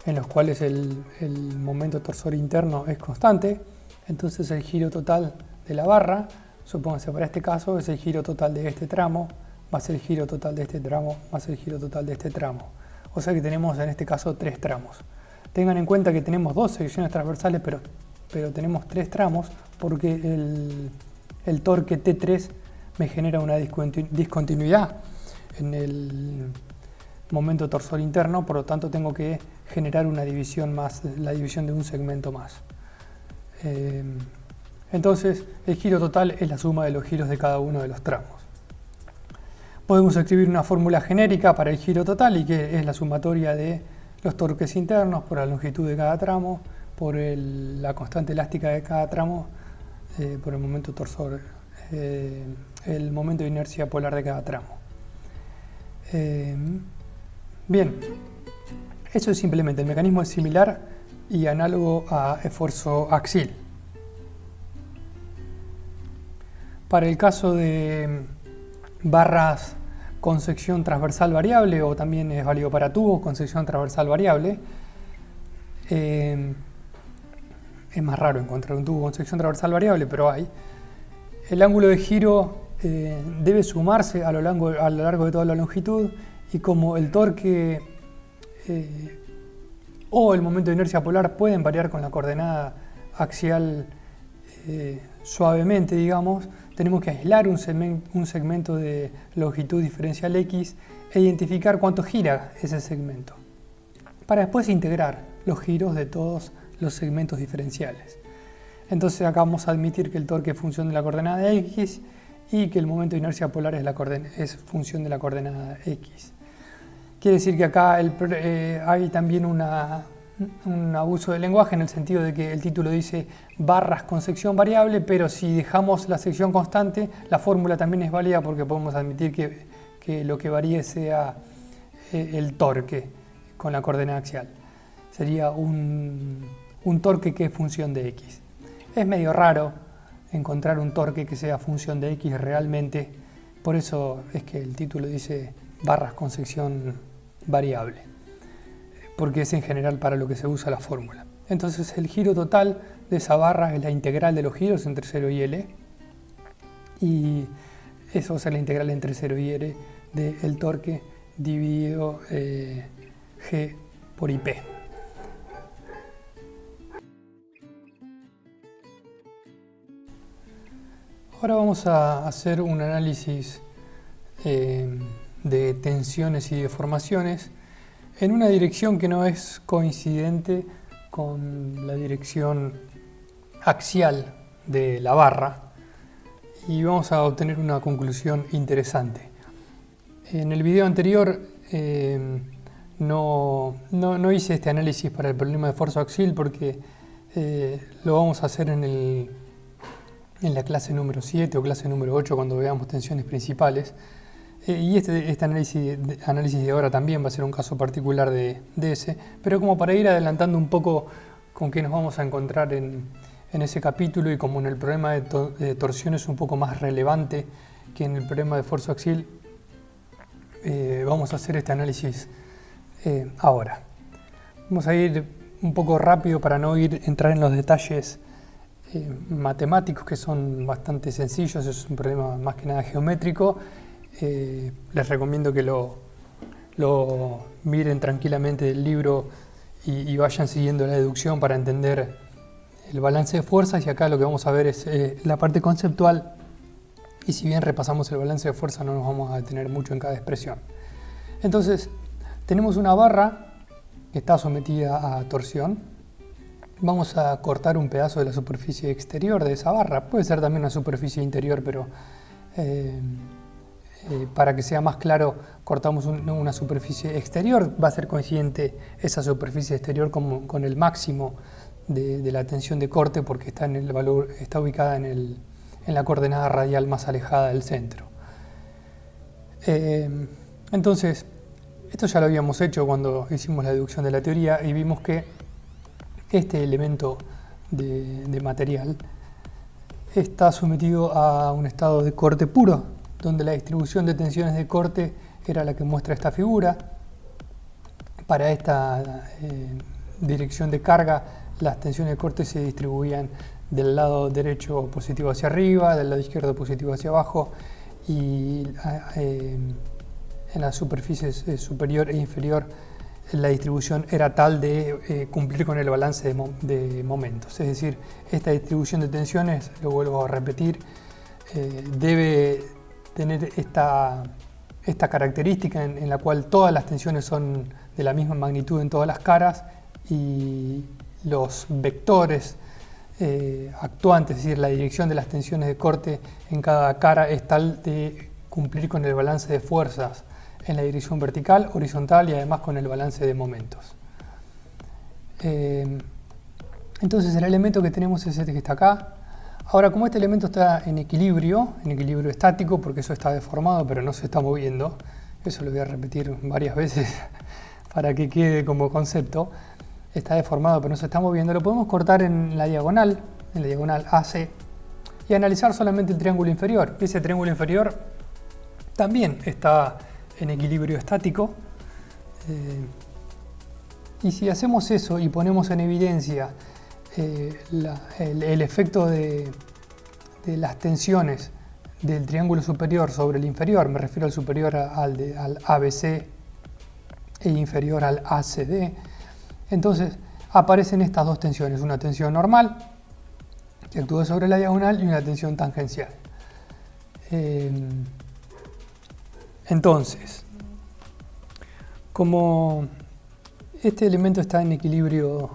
en los cuales el momento torsor interno es constante. Entonces el giro total de la barra, supónganse para este caso, es el giro total de este tramo, más el giro total de este tramo, más el giro total de este tramo. O sea que tenemos en este caso 3 tramos. Tengan en cuenta que tenemos 2 secciones transversales, pero tenemos 3 tramos porque el torque T3 me genera una discontinuidad en el momento torsor interno, por lo tanto tengo que generar una división más, la división de un segmento más. Entonces el giro total es la suma de los giros de cada uno de los tramos. Podemos escribir una fórmula genérica para el giro total, y que es la sumatoria de los torques internos por la longitud de cada tramo, por la constante elástica de cada tramo, por el momento torsor, el momento de inercia polar de cada tramo. Bien, eso es simplemente, el mecanismo es similar y análogo a esfuerzo axial. Para el caso de barras con sección transversal variable, o también es válido para tubos con sección transversal variable, es más raro encontrar un tubo con sección transversal variable, pero hay. El ángulo de giro debe sumarse a lo largo de toda la longitud, y como el torque o el momento de inercia polar pueden variar con la coordenada axial suavemente, digamos, tenemos que aislar un segmento de longitud diferencial x e identificar cuánto gira ese segmento, para después integrar los giros de todos los segmentos diferenciales. Entonces acá vamos a admitir que el torque es función de la coordenada x y que el momento de inercia polar es función de la coordenada x. Quiere decir que acá hay también un abuso del lenguaje en el sentido de que el título dice barras con sección variable, pero si dejamos la sección constante, la fórmula también es válida porque podemos admitir que lo que varíe sea el torque con la coordenada axial. Sería un torque que es función de x. Es medio raro encontrar un torque que sea función de x realmente, por eso es que el título dice barras con sección variable, porque es en general para lo que se usa la fórmula. Entonces el giro total de esa barra es la integral de los giros entre 0 y L, y eso va a ser la integral entre 0 y L del torque dividido G por IP. Ahora vamos a hacer un análisis de tensiones y deformaciones en una dirección que no es coincidente con la dirección axial de la barra, y vamos a obtener una conclusión interesante. En el video anterior no hice este análisis para el problema de fuerza axial porque lo vamos a hacer en la clase número 7 o clase número 8 cuando veamos tensiones principales. Y este análisis de ahora también va a ser un caso particular de ese, pero como para ir adelantando un poco con qué nos vamos a encontrar en ese capítulo, y como en el problema de torsión es un poco más relevante que en el problema de fuerza axial, vamos a hacer este análisis ahora. Vamos a ir un poco rápido para no entrar en los detalles matemáticos, que son bastante sencillos. Es un problema más que nada geométrico. Les recomiendo que lo miren tranquilamente del libro y vayan siguiendo la deducción para entender el balance de fuerzas, y acá lo que vamos a ver es la parte conceptual, y si bien repasamos el balance de fuerza no nos vamos a detener mucho en cada expresión. Entonces tenemos una barra que está sometida a torsión. Vamos a cortar un pedazo de la superficie exterior de esa barra, puede ser también una superficie interior, pero para que sea más claro, cortamos una superficie exterior. Va a ser coincidente esa superficie exterior con el máximo de la tensión de corte, porque está ubicada en la coordenada radial más alejada del centro. Entonces, esto ya lo habíamos hecho cuando hicimos la deducción de la teoría, y vimos que este elemento de material está sometido a un estado de corte puro, donde la distribución de tensiones de corte era la que muestra esta figura. Para esta dirección de carga, las tensiones de corte se distribuían del lado derecho positivo hacia arriba, del lado izquierdo positivo hacia abajo, y en las superficies superior e inferior la distribución era tal de cumplir con el balance de momentos. Es decir, esta distribución de tensiones, lo vuelvo a repetir, debe tener esta característica en la cual todas las tensiones son de la misma magnitud en todas las caras, y los vectores actuantes, es decir, la dirección de las tensiones de corte en cada cara, es tal de cumplir con el balance de fuerzas en la dirección vertical, horizontal, y además con el balance de momentos. Entonces el elemento que tenemos es este que está acá. Ahora, como este elemento está en equilibrio estático, porque eso está deformado pero no se está moviendo, eso lo voy a repetir varias veces para que quede como concepto, está deformado pero no se está moviendo, lo podemos cortar en la diagonal AC, y analizar solamente el triángulo inferior. Ese triángulo inferior también está en equilibrio estático, y si hacemos eso y ponemos en evidencia el efecto de las tensiones del triángulo superior sobre el inferior, me refiero al superior al ABC e inferior al ACD, entonces aparecen estas dos tensiones, una tensión normal que actúa sobre la diagonal y una tensión tangencial. Entonces, como este elemento está en equilibrio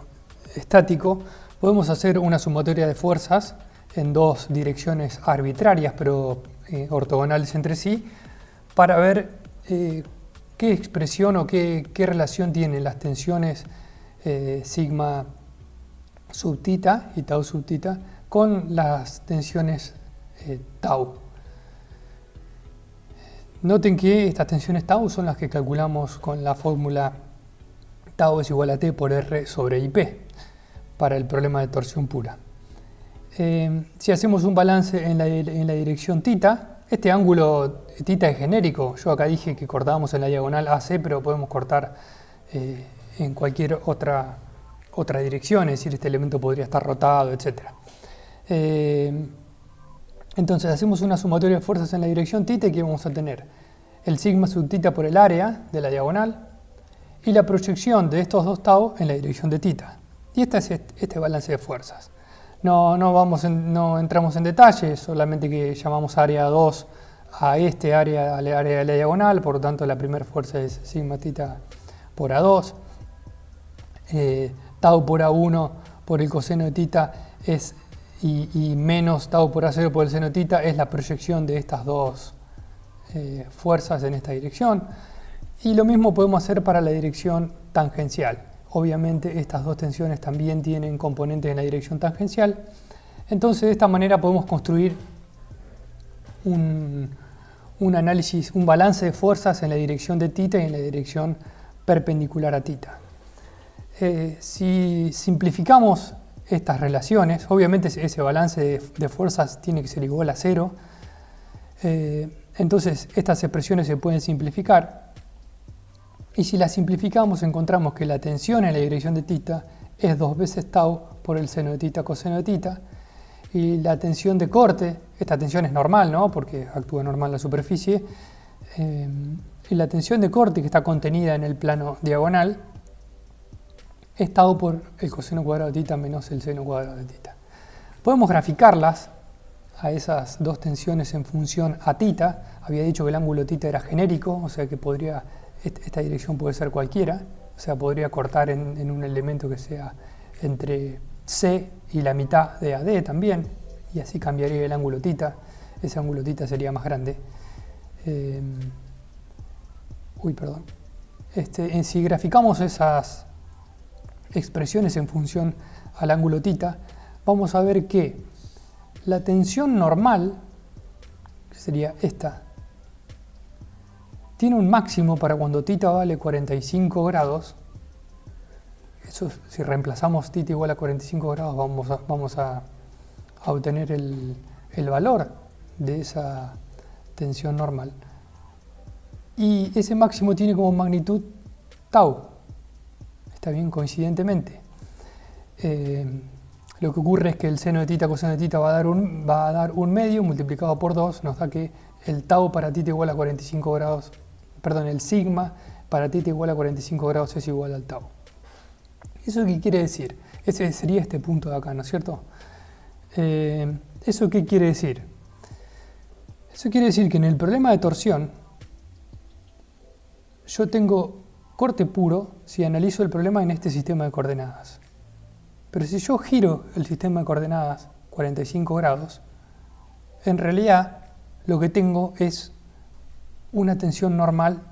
estático, podemos hacer una sumatoria de fuerzas en dos direcciones arbitrarias, pero ortogonales entre sí, para ver qué expresión o qué relación tienen las tensiones sigma sub tita y tau sub tita con las tensiones tau. Noten que estas tensiones tau son las que calculamos con la fórmula tau es igual a T por R sobre IP para el problema de torsión pura. Si hacemos un balance en la dirección tita, este ángulo tita es genérico. Yo acá dije que cortábamos en la diagonal AC, pero podemos cortar en cualquier otra dirección, es decir, este elemento podría estar rotado, etc. Entonces hacemos una sumatoria de fuerzas en la dirección tita y que vamos a tener el sigma sub tita por el área de la diagonal y la proyección de estos dos tau en la dirección de tita. Y este es este balance de fuerzas. No entramos en detalle, solamente que llamamos área 2 a este área, al área de la diagonal, por lo tanto la primera fuerza es sigma tita por A2. Tau por A1 por el coseno de tita y menos tau por A0 por el seno de tita es la proyección de estas dos fuerzas en esta dirección. Y lo mismo podemos hacer para la dirección tangencial. Obviamente estas dos tensiones también tienen componentes en la dirección tangencial. Entonces de esta manera podemos construir un análisis, un balance de fuerzas en la dirección de tita y en la dirección perpendicular a tita. Si simplificamos estas relaciones, obviamente ese balance de fuerzas tiene que ser igual a 0. Entonces estas expresiones se pueden simplificar. Y si las simplificamos encontramos que la tensión en la dirección de tita es 2 veces tau por el seno de tita coseno de tita. Y la tensión de corte, esta tensión es normal, ¿no? Porque actúa normal la superficie. Y la tensión de corte que está contenida en el plano diagonal es tau por el coseno cuadrado de tita menos el seno cuadrado de tita. Podemos graficarlas a esas dos tensiones en función a tita. Había dicho que el ángulo tita era genérico, o sea que esta dirección puede ser cualquiera, o sea, podría cortar en un elemento que sea entre C y la mitad de AD también, y así cambiaría el ángulo tita. Ese ángulo tita sería más grande. Si graficamos esas expresiones en función al ángulo tita, vamos a ver que la tensión normal, que sería esta, tiene un máximo para cuando tita vale 45 grados. Eso, si reemplazamos tita igual a 45 grados, vamos a obtener el valor de esa tensión normal. Y ese máximo tiene como magnitud tau. Está bien, coincidentemente. Lo que ocurre es que el seno de tita coseno de tita va a dar un medio multiplicado por 2, nos da que el tau para tita igual a 45 grados, perdón, el sigma para tita igual a 45 grados es igual al tau. ¿Eso qué quiere decir? Ese sería este punto de acá, ¿no es cierto? ¿Eso qué quiere decir? Eso quiere decir que en el problema de torsión yo tengo corte puro si analizo el problema en este sistema de coordenadas. Pero si yo giro el sistema de coordenadas 45 grados, en realidad lo que tengo es una tensión normal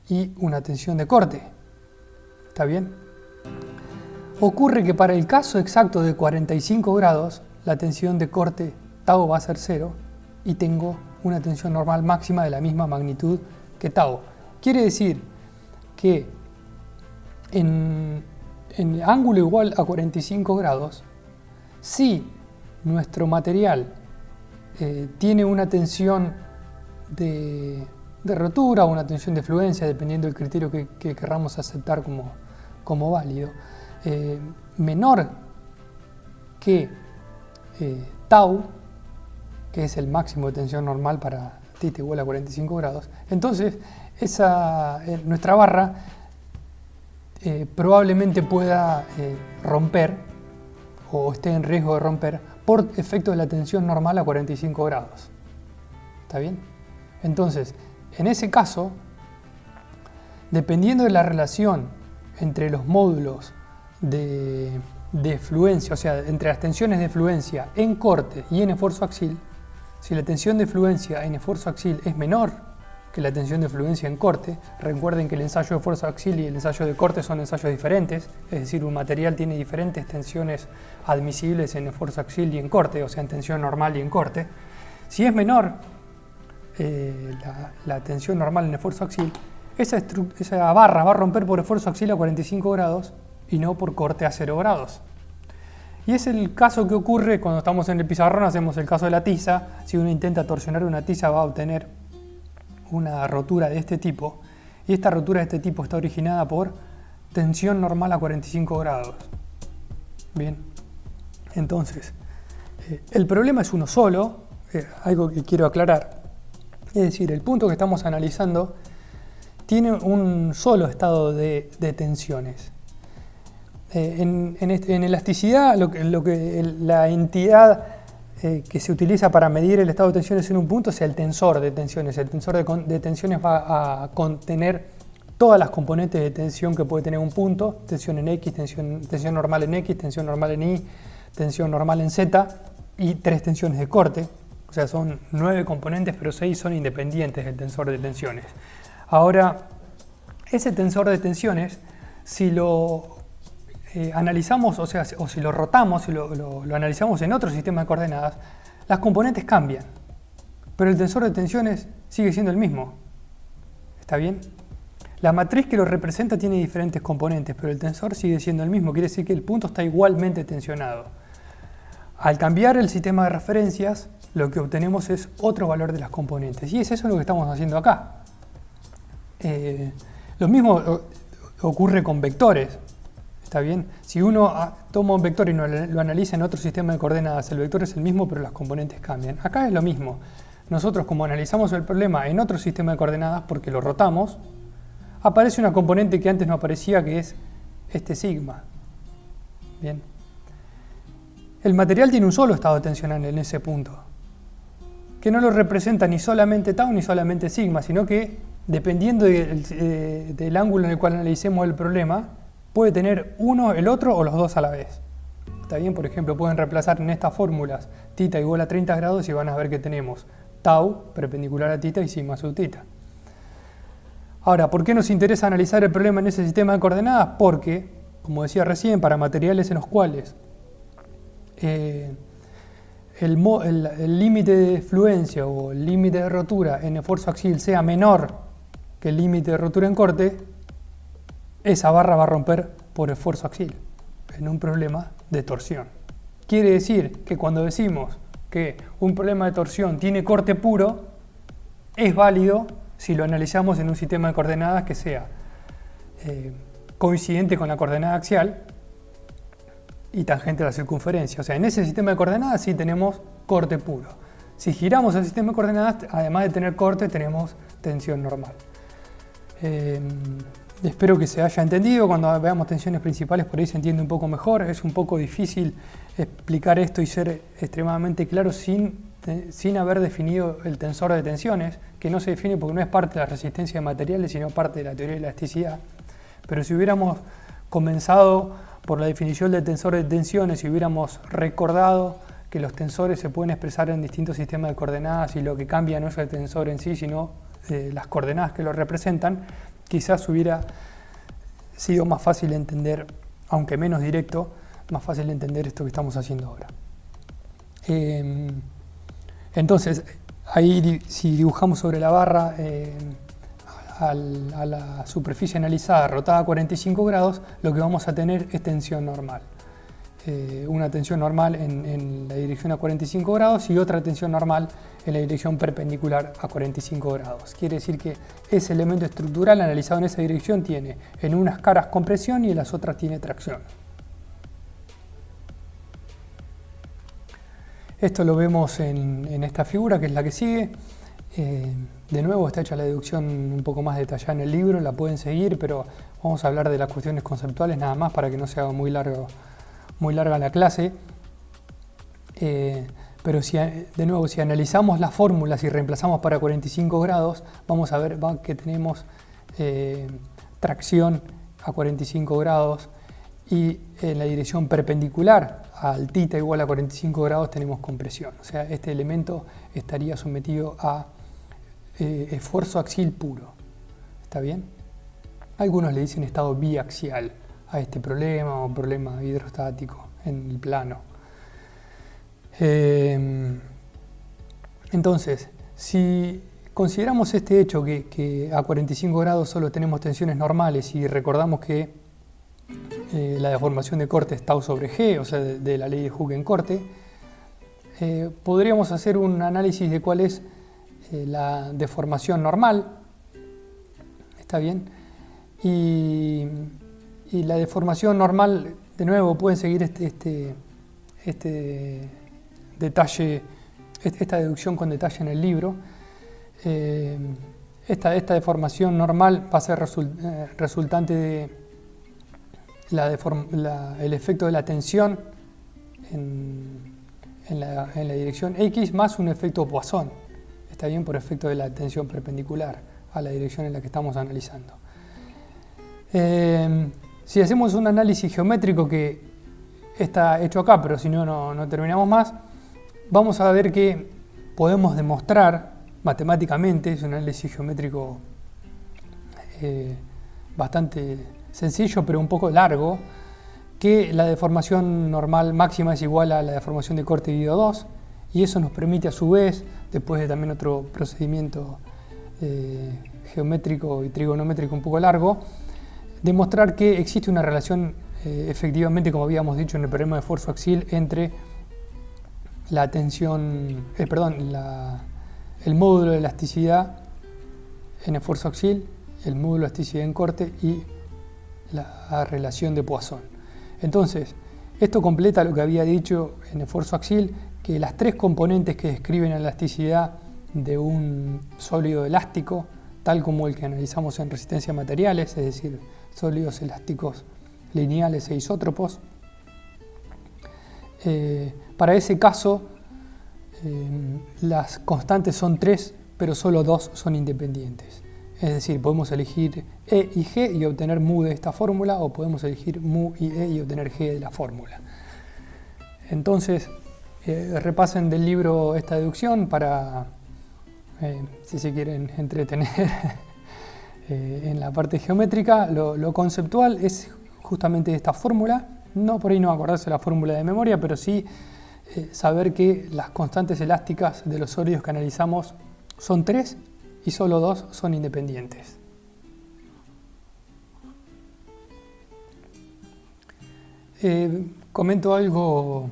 y una tensión de corte. ¿Está bien? Ocurre que para el caso exacto de 45 grados, la tensión de corte tau va a ser 0 y tengo una tensión normal máxima de la misma magnitud que tau. Quiere decir que en el ángulo igual a 45 grados, si nuestro material tiene una tensión de rotura o una tensión de fluencia, dependiendo del criterio que querramos aceptar como válido, menor que tau, que es el máximo de tensión normal para tita igual a 45 grados, entonces nuestra barra probablemente pueda romper o esté en riesgo de romper por efecto de la tensión normal a 45 grados. ¿Está bien? Entonces, en ese caso, dependiendo de la relación entre los módulos de fluencia, o sea, entre las tensiones de fluencia en corte y en esfuerzo axial, si la tensión de fluencia en esfuerzo axial es menor que la tensión de fluencia en corte, recuerden que el ensayo de esfuerzo axial y el ensayo de corte son ensayos diferentes, es decir, un material tiene diferentes tensiones admisibles en esfuerzo axial y en corte, o sea, en tensión normal y en corte. Si es menor la tensión normal en esfuerzo axial, esa barra va a romper por esfuerzo axial a 45 grados y no por corte a 0 grados. Y es el caso que ocurre cuando estamos en el pizarrón, hacemos el caso de la tiza. Si uno intenta torsionar una tiza va a obtener una rotura de este tipo, y esta rotura de este tipo está originada por tensión normal a 45 grados. Bien, entonces, el problema es uno solo, algo que quiero aclarar, es decir, el punto que estamos analizando tiene un solo estado de tensiones. En elasticidad, la entidad que se utiliza para medir el estado de tensiones en un punto es el tensor de tensiones. El tensor de tensiones va a contener todas las componentes de tensión que puede tener un punto: tensión en X, tensión normal en X, tensión normal en Y, tensión normal en Z y 3 tensiones de corte. O sea, son 9 componentes, pero 6 son independientes del tensor de tensiones. Ahora, ese tensor de tensiones, si lo analizamos, o si lo rotamos, si lo analizamos en otro sistema de coordenadas, las componentes cambian, pero el tensor de tensiones sigue siendo el mismo. ¿Está bien? La matriz que lo representa tiene diferentes componentes, pero el tensor sigue siendo el mismo, quiere decir que el punto está igualmente tensionado. Al cambiar el sistema de referencias, lo que obtenemos es otro valor de las componentes, y es eso lo que estamos haciendo acá. Lo mismo ocurre con vectores. ¿Está bien? Si uno toma un vector y lo analiza en otro sistema de coordenadas, el vector es el mismo, pero las componentes cambian. Acá es lo mismo. Nosotros, como analizamos el problema en otro sistema de coordenadas, porque lo rotamos, aparece una componente que antes no aparecía, que es este sigma. Bien. El material tiene un solo estado tensional en ese punto, que no lo representa ni solamente tau ni solamente sigma, sino que, dependiendo del ángulo en el cual analicemos el problema, puede tener uno, el otro o los dos a la vez. ¿Está bien? Por ejemplo, pueden reemplazar en estas fórmulas θ igual a 30 grados y van a ver que tenemos tau perpendicular a θ y sigma sub θ. Ahora, ¿por qué nos interesa analizar el problema en ese sistema de coordenadas? Porque, como decía recién, para materiales en los cuales el límite de fluencia o el límite de rotura en esfuerzo axial sea menor que el límite de rotura en corte, esa barra va a romper por esfuerzo axial en un problema de torsión. Quiere decir que cuando decimos que un problema de torsión tiene corte puro, es válido si lo analizamos en un sistema de coordenadas que sea coincidente con la coordenada axial y tangente a la circunferencia. O sea, en ese sistema de coordenadas sí tenemos corte puro. Si giramos el sistema de coordenadas, además de tener corte, tenemos tensión normal. Espero que se haya entendido. Cuando veamos tensiones principales por ahí se entiende un poco mejor. Es un poco difícil explicar esto y ser extremadamente claro sin haber definido el tensor de tensiones, que no se define porque no es parte de la resistencia de materiales, sino parte de la teoría de elasticidad. Pero si hubiéramos comenzado por la definición del tensor de tensiones y hubiéramos recordado que los tensores se pueden expresar en distintos sistemas de coordenadas y lo que cambia no es el tensor en sí, sino las coordenadas que lo representan, quizás hubiera sido más fácil de entender, aunque menos directo, más fácil de entender esto que estamos haciendo ahora. Entonces, ahí si dibujamos sobre la barra a la superficie analizada rotada a 45 grados, lo que vamos a tener es tensión normal. Una tensión normal en la dirección a 45 grados y otra tensión normal en la dirección perpendicular a 45 grados. Quiere decir que ese elemento estructural analizado en esa dirección tiene en unas caras compresión y en las otras tiene tracción. Esto lo vemos en esta figura, que es la que sigue. De nuevo está hecha la deducción un poco más detallada en el libro, la pueden seguir, pero vamos a hablar de las cuestiones conceptuales nada más para que no se haga muy larga la clase. Pero de nuevo, si analizamos las fórmulas y reemplazamos para 45 grados, vamos a ver que tenemos tracción a 45 grados y en la dirección perpendicular al θ igual a 45 grados tenemos compresión. O sea, este elemento estaría sometido a esfuerzo axial puro. ¿Está bien? Algunos le dicen estado biaxial a este problema o problema hidrostático en el plano. Entonces, si consideramos este hecho que a 45 grados solo tenemos tensiones normales y recordamos que la deformación de corte es tau sobre g, o sea, de la ley de Hooke en corte, podríamos hacer un análisis de cuál es la deformación normal. ¿Está bien? Y la deformación normal, de nuevo, pueden seguir este detalle, esta deducción con detalle en el libro. Esta deformación normal va a ser resultante de el efecto de la tensión en la dirección X más un efecto Poisson. Está bien, por efecto de la tensión perpendicular a la dirección en la que estamos analizando. Si hacemos un análisis geométrico que está hecho acá, pero si no, no terminamos más, vamos a ver que podemos demostrar matemáticamente, es un análisis geométrico bastante sencillo, pero un poco largo, que la deformación normal máxima es igual a la deformación de corte dividido 2, y eso nos permite a su vez, después de también otro procedimiento geométrico y trigonométrico un poco largo, demostrar que existe una relación efectivamente, como habíamos dicho en el problema de esfuerzo axial, entre la tensión, el módulo de elasticidad en esfuerzo axial, el módulo de elasticidad en corte y la relación de Poisson. Entonces, esto completa lo que había dicho en esfuerzo axial, que las tres componentes que describen la elasticidad de un sólido elástico, tal como el que analizamos en resistencia a materiales, es decir, sólidos elásticos lineales e isótropos. Para ese caso, las constantes son 3, pero solo 2 son independientes. Es decir, podemos elegir E y G y obtener mu de esta fórmula, o podemos elegir mu y E y obtener G de la fórmula. Entonces, repasen del libro esta deducción para, si se quieren entretener en la parte geométrica. Lo conceptual es justamente esta fórmula, no por ahí no acordarse la fórmula de memoria, pero sí saber que las constantes elásticas de los sólidos que analizamos son 3 y solo 2 son independientes. Comento algo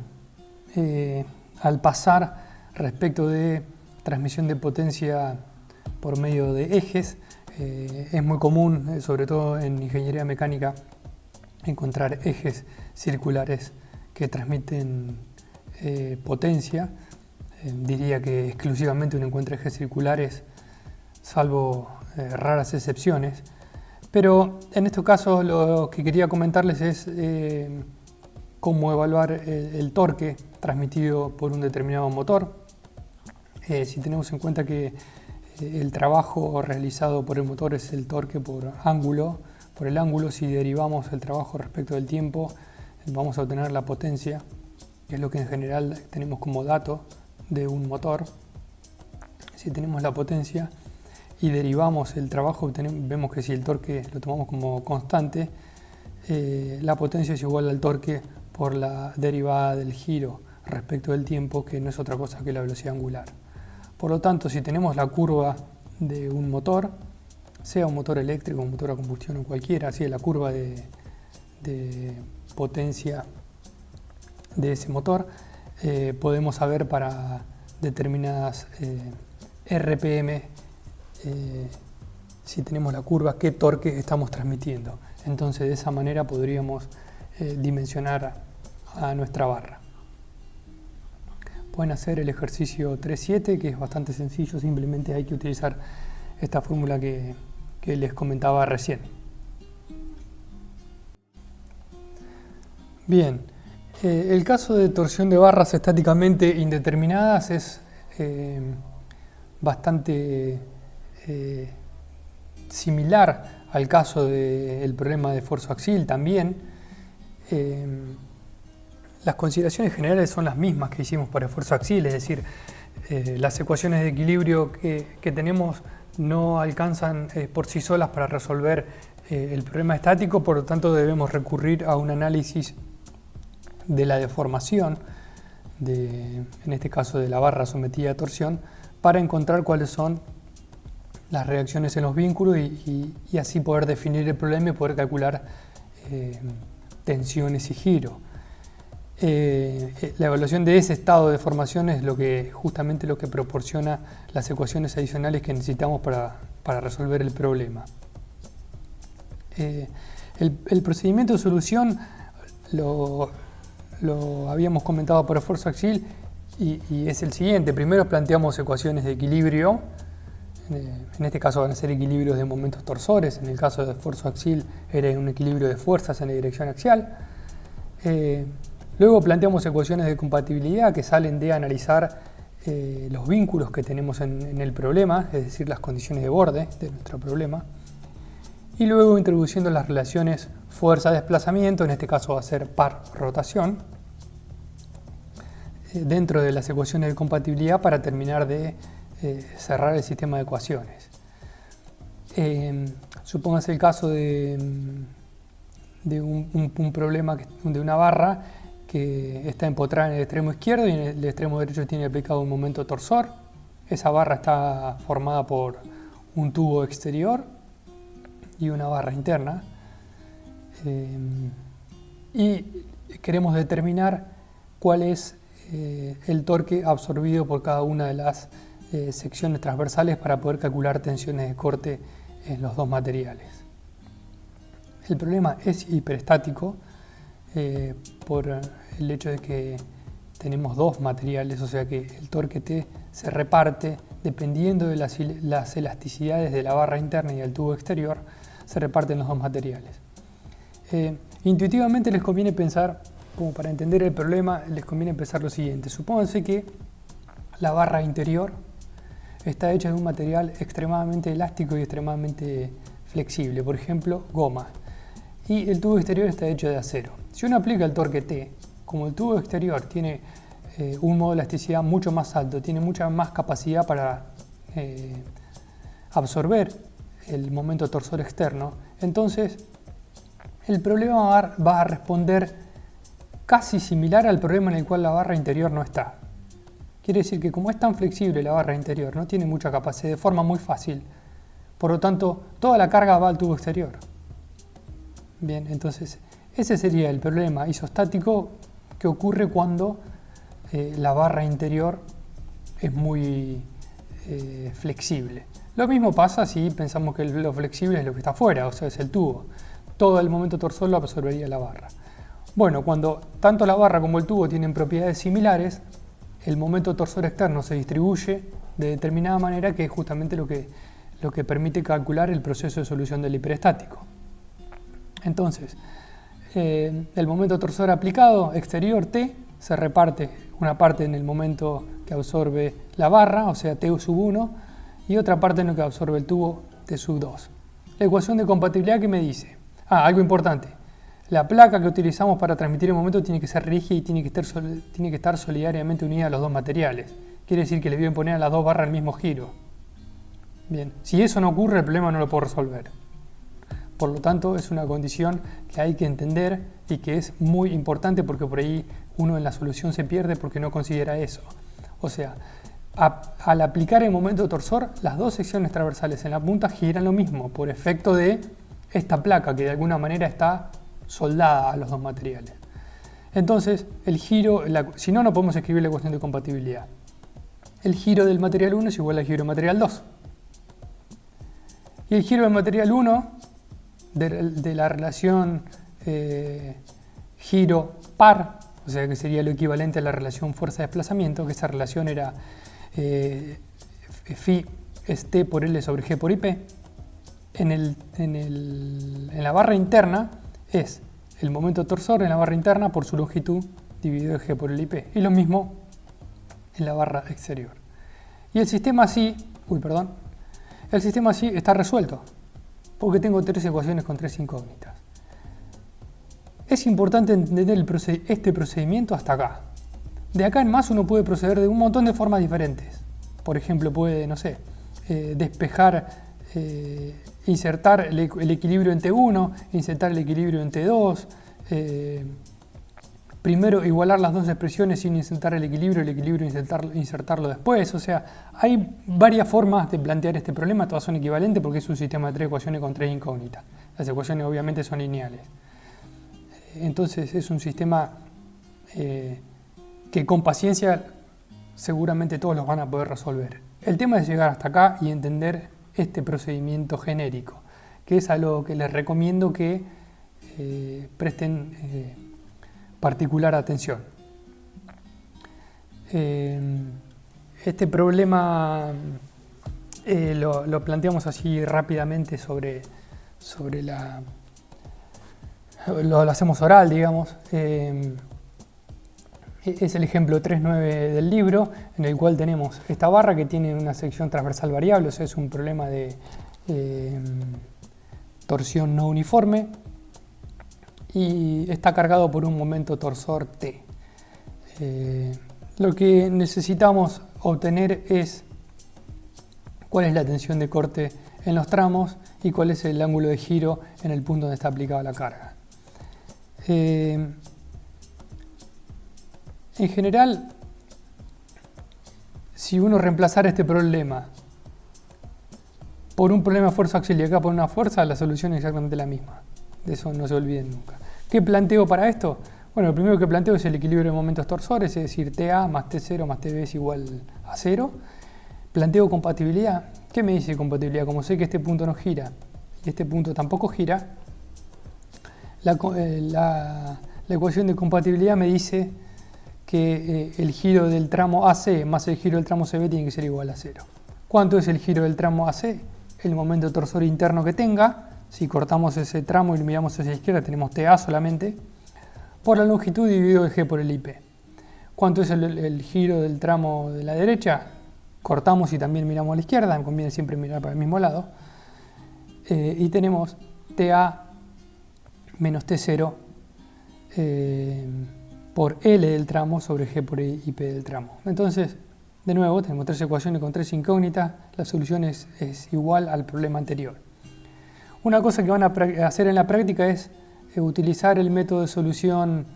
al pasar respecto de transmisión de potencia por medio de ejes. Es muy común, sobre todo en ingeniería mecánica, encontrar ejes circulares que transmiten potencia. Diría que exclusivamente uno encuentra ejes circulares, salvo raras excepciones. Pero en estos casos lo que quería comentarles es cómo evaluar el torque transmitido por un determinado motor. Si tenemos en cuenta que el trabajo realizado por el motor es el torque por el ángulo, si derivamos el trabajo respecto del tiempo, vamos a obtener la potencia, que es lo que en general tenemos como dato de un motor. Si tenemos la potencia y derivamos el trabajo, vemos que si el torque lo tomamos como constante, la potencia es igual al torque por la derivada del giro respecto del tiempo, que no es otra cosa que la velocidad angular. Por lo tanto, si tenemos la curva de un motor, sea un motor eléctrico, un motor a combustión o cualquiera, así es la curva de potencia de ese motor, podemos saber para determinadas RPM, si tenemos la curva, qué torque estamos transmitiendo. Entonces, de esa manera podríamos dimensionar a nuestra barra. Pueden hacer el ejercicio 3.7, que es bastante sencillo, simplemente hay que utilizar esta fórmula que les comentaba recién. Bien, El caso de torsión de barras estáticamente indeterminadas es bastante similar al caso del problema de esfuerzo axial también. Las consideraciones generales son las mismas que hicimos para esfuerzo axial, es decir, las ecuaciones de equilibrio que tenemos no alcanzan por sí solas para resolver el problema estático, por lo tanto debemos recurrir a un análisis de la deformación, en este caso de la barra sometida a torsión, para encontrar cuáles son las reacciones en los vínculos y así poder definir el problema y poder calcular tensiones y giro. La evaluación de ese estado de deformación es justamente lo que proporciona las ecuaciones adicionales que necesitamos para resolver el problema. El procedimiento de solución lo habíamos comentado por esfuerzo axial y es el siguiente. Primero planteamos ecuaciones de equilibrio. En este caso van a ser equilibrios de momentos torsores. En el caso de esfuerzo axial era un equilibrio de fuerzas en la dirección axial. Luego planteamos ecuaciones de compatibilidad que salen de analizar los vínculos que tenemos en el problema, es decir, las condiciones de borde de nuestro problema. Y luego introduciendo las relaciones fuerza-desplazamiento, en este caso va a ser par-rotación, dentro de las ecuaciones de compatibilidad para terminar de cerrar el sistema de ecuaciones. Supóngase el caso de un problema de una barra que está empotrada en el extremo izquierdo y en el extremo derecho tiene aplicado un momento torsor. Esa barra está formada por un tubo exterior y una barra interna. Y queremos determinar cuál es el torque absorbido por cada una de las secciones transversales para poder calcular tensiones de corte en los dos materiales. El problema es hiperestático por el hecho de que tenemos dos materiales, o sea que el torque T se reparte dependiendo de las elasticidades de la barra interna y del tubo exterior, se reparten los dos materiales. Intuitivamente les conviene pensar, como para entender el problema, les conviene pensar lo siguiente. Supónganse que la barra interior está hecha de un material extremadamente elástico y extremadamente flexible, por ejemplo, goma. Y el tubo exterior está hecho de acero. Si uno aplica el torque T, como el tubo exterior tiene un modo de elasticidad mucho más alto, tiene mucha más capacidad para absorber el momento torsor externo, entonces el problema va a responder casi similar al problema en el cual la barra interior no está. Quiere decir que como es tan flexible la barra interior, no tiene mucha capacidad, de forma muy fácil, por lo tanto toda la carga va al tubo exterior. Bien, entonces ese sería el problema isostático que ocurre cuando la barra interior es muy flexible. Lo mismo pasa si pensamos que lo flexible es lo que está afuera, o sea, es el tubo. Todo el momento torsor lo absorbería la barra. Bueno, cuando tanto la barra como el tubo tienen propiedades similares, el momento torsor externo se distribuye de determinada manera que es justamente lo que permite calcular el proceso de solución del hiperestático. Entonces, el momento torsor aplicado exterior T se reparte una parte en el momento que absorbe la barra, o sea T sub 1, y otra parte en lo que absorbe el tubo T sub 2. La ecuación de compatibilidad que me dice, algo importante, la placa que utilizamos para transmitir el momento tiene que ser rígida y tiene que estar solidariamente unida a los dos materiales. Quiere decir que le voy a poner a las dos barras el mismo giro. Bien, si eso no ocurre, el problema no lo puedo resolver. Por lo tanto, es una condición que hay que entender y que es muy importante porque por ahí uno en la solución se pierde porque no considera eso. O sea, al aplicar el momento torsor, las dos secciones transversales en la punta giran lo mismo por efecto de esta placa que de alguna manera está soldada a los dos materiales. Entonces, el giro, si no, no podemos escribir la ecuación de compatibilidad. El giro del material 1 es igual al giro del material 2. Y el giro del material 1 de la relación giro par, o sea que sería lo equivalente a la relación fuerza-desplazamiento, que esa relación era phi es T por L sobre G por IP, en la barra interna es el momento torsor en la barra interna por su longitud dividido G por el IP. Y lo mismo en la barra exterior. Y el sistema así, el sistema así está resuelto, porque tengo 3 ecuaciones con 3 incógnitas. Es importante entender este procedimiento hasta acá. De acá en más uno puede proceder de un montón de formas diferentes. Por ejemplo, puede, no sé, despejar, insertar el equilibrio en T1, insertar el equilibrio en T2, primero igualar las dos expresiones sin insertar el equilibrio insertarlo después. O sea, hay varias formas de plantear este problema, todas son equivalentes porque es un sistema de 3 ecuaciones con 3 incógnitas. Las ecuaciones obviamente son lineales. Entonces es un sistema que con paciencia seguramente todos los van a poder resolver. El tema es llegar hasta acá y entender este procedimiento genérico, que es algo que les recomiendo que presten particular atención. Este problema lo planteamos así rápidamente lo hacemos oral, digamos. Es el ejemplo 3.9 del libro, en el cual tenemos esta barra que tiene una sección transversal variable, o sea, es un problema de torsión no uniforme, y está cargado por un momento torsor T. Lo que necesitamos obtener es cuál es la tensión de corte en los tramos y cuál es el ángulo de giro en el punto donde está aplicada la carga. En general, si uno reemplazara este problema por un problema de fuerza axial y acá por una fuerza, la solución es exactamente la misma. De eso no se olviden nunca. ¿Qué planteo para esto? Bueno, lo primero que planteo es el equilibrio de momentos torsores, es decir, TA más T0 más TB es igual a 0. Planteo compatibilidad. ¿Qué me dice compatibilidad? Como sé que este punto no gira y este punto tampoco gira, la ecuación de compatibilidad me dice que el giro del tramo AC más el giro del tramo CB tiene que ser igual a 0. ¿Cuánto es el giro del tramo AC? El momento torsor interno que tenga. Si cortamos ese tramo y lo miramos hacia la izquierda, tenemos TA solamente, por la longitud dividido el G por el IP. ¿Cuánto es el giro del tramo de la derecha? Cortamos y también miramos a la izquierda, me conviene siempre mirar para el mismo lado. Y tenemos TA menos T0 por L del tramo sobre G por IP del tramo. Entonces, de nuevo, tenemos 3 ecuaciones con 3 incógnitas, la solución es igual al problema anterior. Una cosa que van a hacer en la práctica es utilizar el método de solución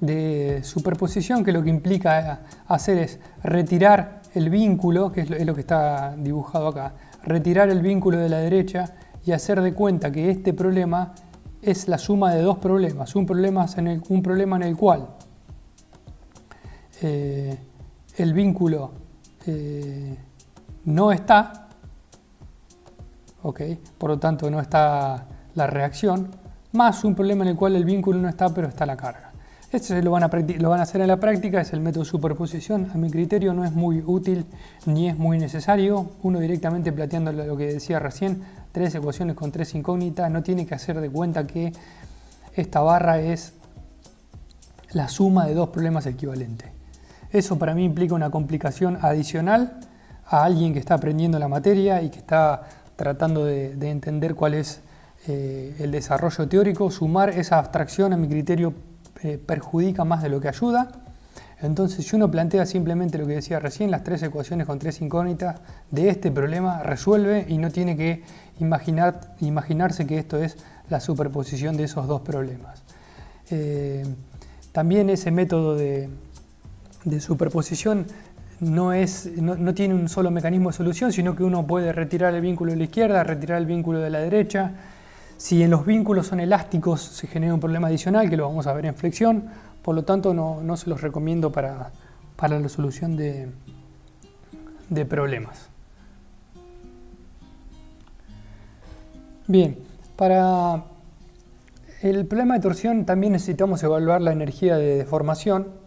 de superposición, que lo que implica hacer es retirar el vínculo, que es lo que está dibujado acá, retirar el vínculo de la derecha y hacer de cuenta que este problema es la suma de dos problemas, un problema en el cual el vínculo no está, por lo tanto no está la reacción, más un problema en el cual el vínculo no está pero está la carga. Esto lo van a hacer en la práctica, es el método de superposición. A mi criterio no es muy útil ni es muy necesario. Uno directamente planteando lo que decía recién, 3 ecuaciones con 3 incógnitas, no tiene que hacer de cuenta que esta barra es la suma de dos problemas equivalentes. Eso para mí implica una complicación adicional a alguien que está aprendiendo la materia y que está tratando de entender cuál es el desarrollo teórico. Sumar esa abstracción a mi criterio perjudica más de lo que ayuda. Entonces, si uno plantea simplemente lo que decía recién, las 3 ecuaciones con 3 incógnitas de este problema, resuelve y no tiene que imaginarse que esto es la superposición de esos dos problemas. También ese método de superposición no tiene un solo mecanismo de solución, sino que uno puede retirar el vínculo de la izquierda, retirar el vínculo de la derecha. Si en los vínculos son elásticos, se genera un problema adicional que lo vamos a ver en flexión, por lo tanto no se los recomiendo para la solución de problemas. Bien, para el problema de torsión también necesitamos evaluar la energía de deformación.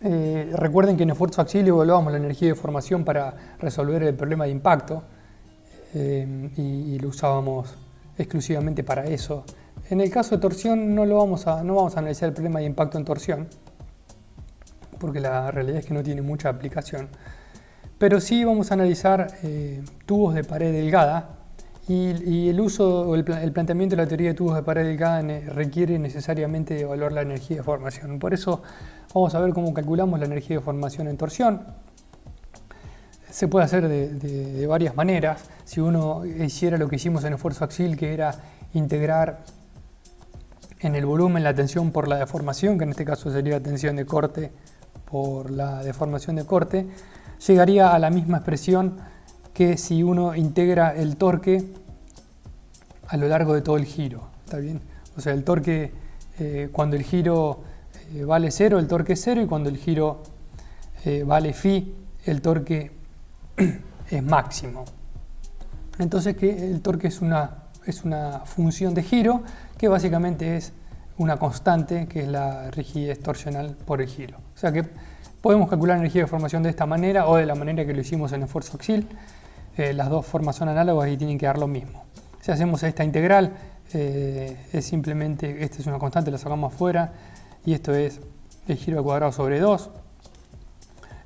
Recuerden que en esfuerzo axial evaluábamos la energía de deformación para resolver el problema de impacto y lo usábamos exclusivamente para eso. En el caso de torsión no vamos a analizar el problema de impacto en torsión, porque la realidad es que no tiene mucha aplicación. Pero sí vamos a analizar tubos de pared delgada y el uso o el planteamiento de la teoría de tubos de pared delgada requiere necesariamente de evaluar la energía de formación. Por eso vamos a ver cómo calculamos la energía de formación en torsión. Se puede hacer de varias maneras. Si uno hiciera lo que hicimos en esfuerzo axial, que era integrar en el volumen la tensión por la deformación, que en este caso sería la tensión de corte por la deformación de corte, llegaría a la misma expresión que si uno integra el torque a lo largo de todo el giro. ¿Está bien? O sea, el torque, cuando el giro vale 0, el torque es 0, y cuando el giro vale phi, el torque es máximo. Entonces que el torque es una función de giro que básicamente es una constante, que es la rigidez torsional por el giro. O sea que podemos calcular la energía de formación de esta manera o de la manera que lo hicimos en esfuerzo axial. Las dos formas son análogas y tienen que dar lo mismo. Si hacemos esta integral, es simplemente, esta es una constante, la sacamos afuera, y esto es el giro al cuadrado sobre 2.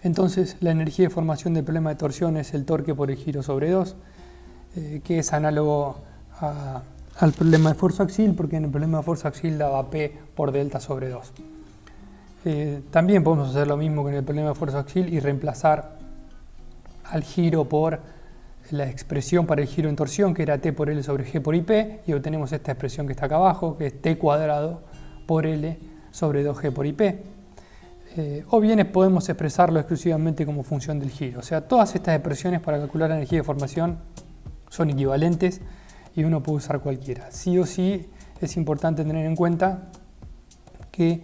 Entonces la energía de formación del problema de torsión es el torque por el giro sobre 2, que es análogo al problema de esfuerzo axial, porque en el problema de esfuerzo axial daba P por delta sobre 2. También podemos hacer lo mismo que en el problema de esfuerzo axial y reemplazar al giro por la expresión para el giro en torsión, que era T por L sobre G por IP, y obtenemos esta expresión que está acá abajo, que es T cuadrado por L sobre 2G por IP. O bien podemos expresarlo exclusivamente como función del giro. O sea, todas estas expresiones para calcular la energía de formación son equivalentes y uno puede usar cualquiera. Sí o sí es importante tener en cuenta que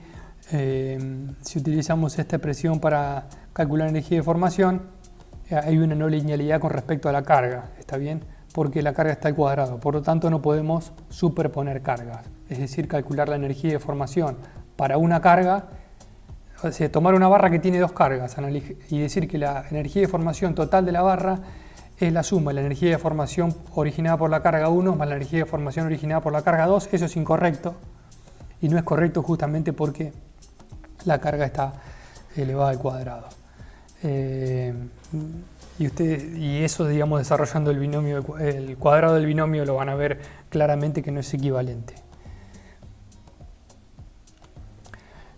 si utilizamos esta expresión para calcular energía de formación, hay una no linealidad con respecto a la carga, ¿está bien? Porque la carga está al cuadrado, por lo tanto no podemos superponer cargas. Es decir, calcular la energía de formación para una carga, o sea, tomar una barra que tiene dos cargas y decir que la energía de formación total de la barra es la suma de la energía de formación originada por la carga 1 más la energía de formación originada por la carga 2, eso es incorrecto. Y no es correcto justamente porque la carga está elevada al cuadrado. Y eso, digamos, desarrollando el binomio, el cuadrado del binomio, lo van a ver claramente que no es equivalente.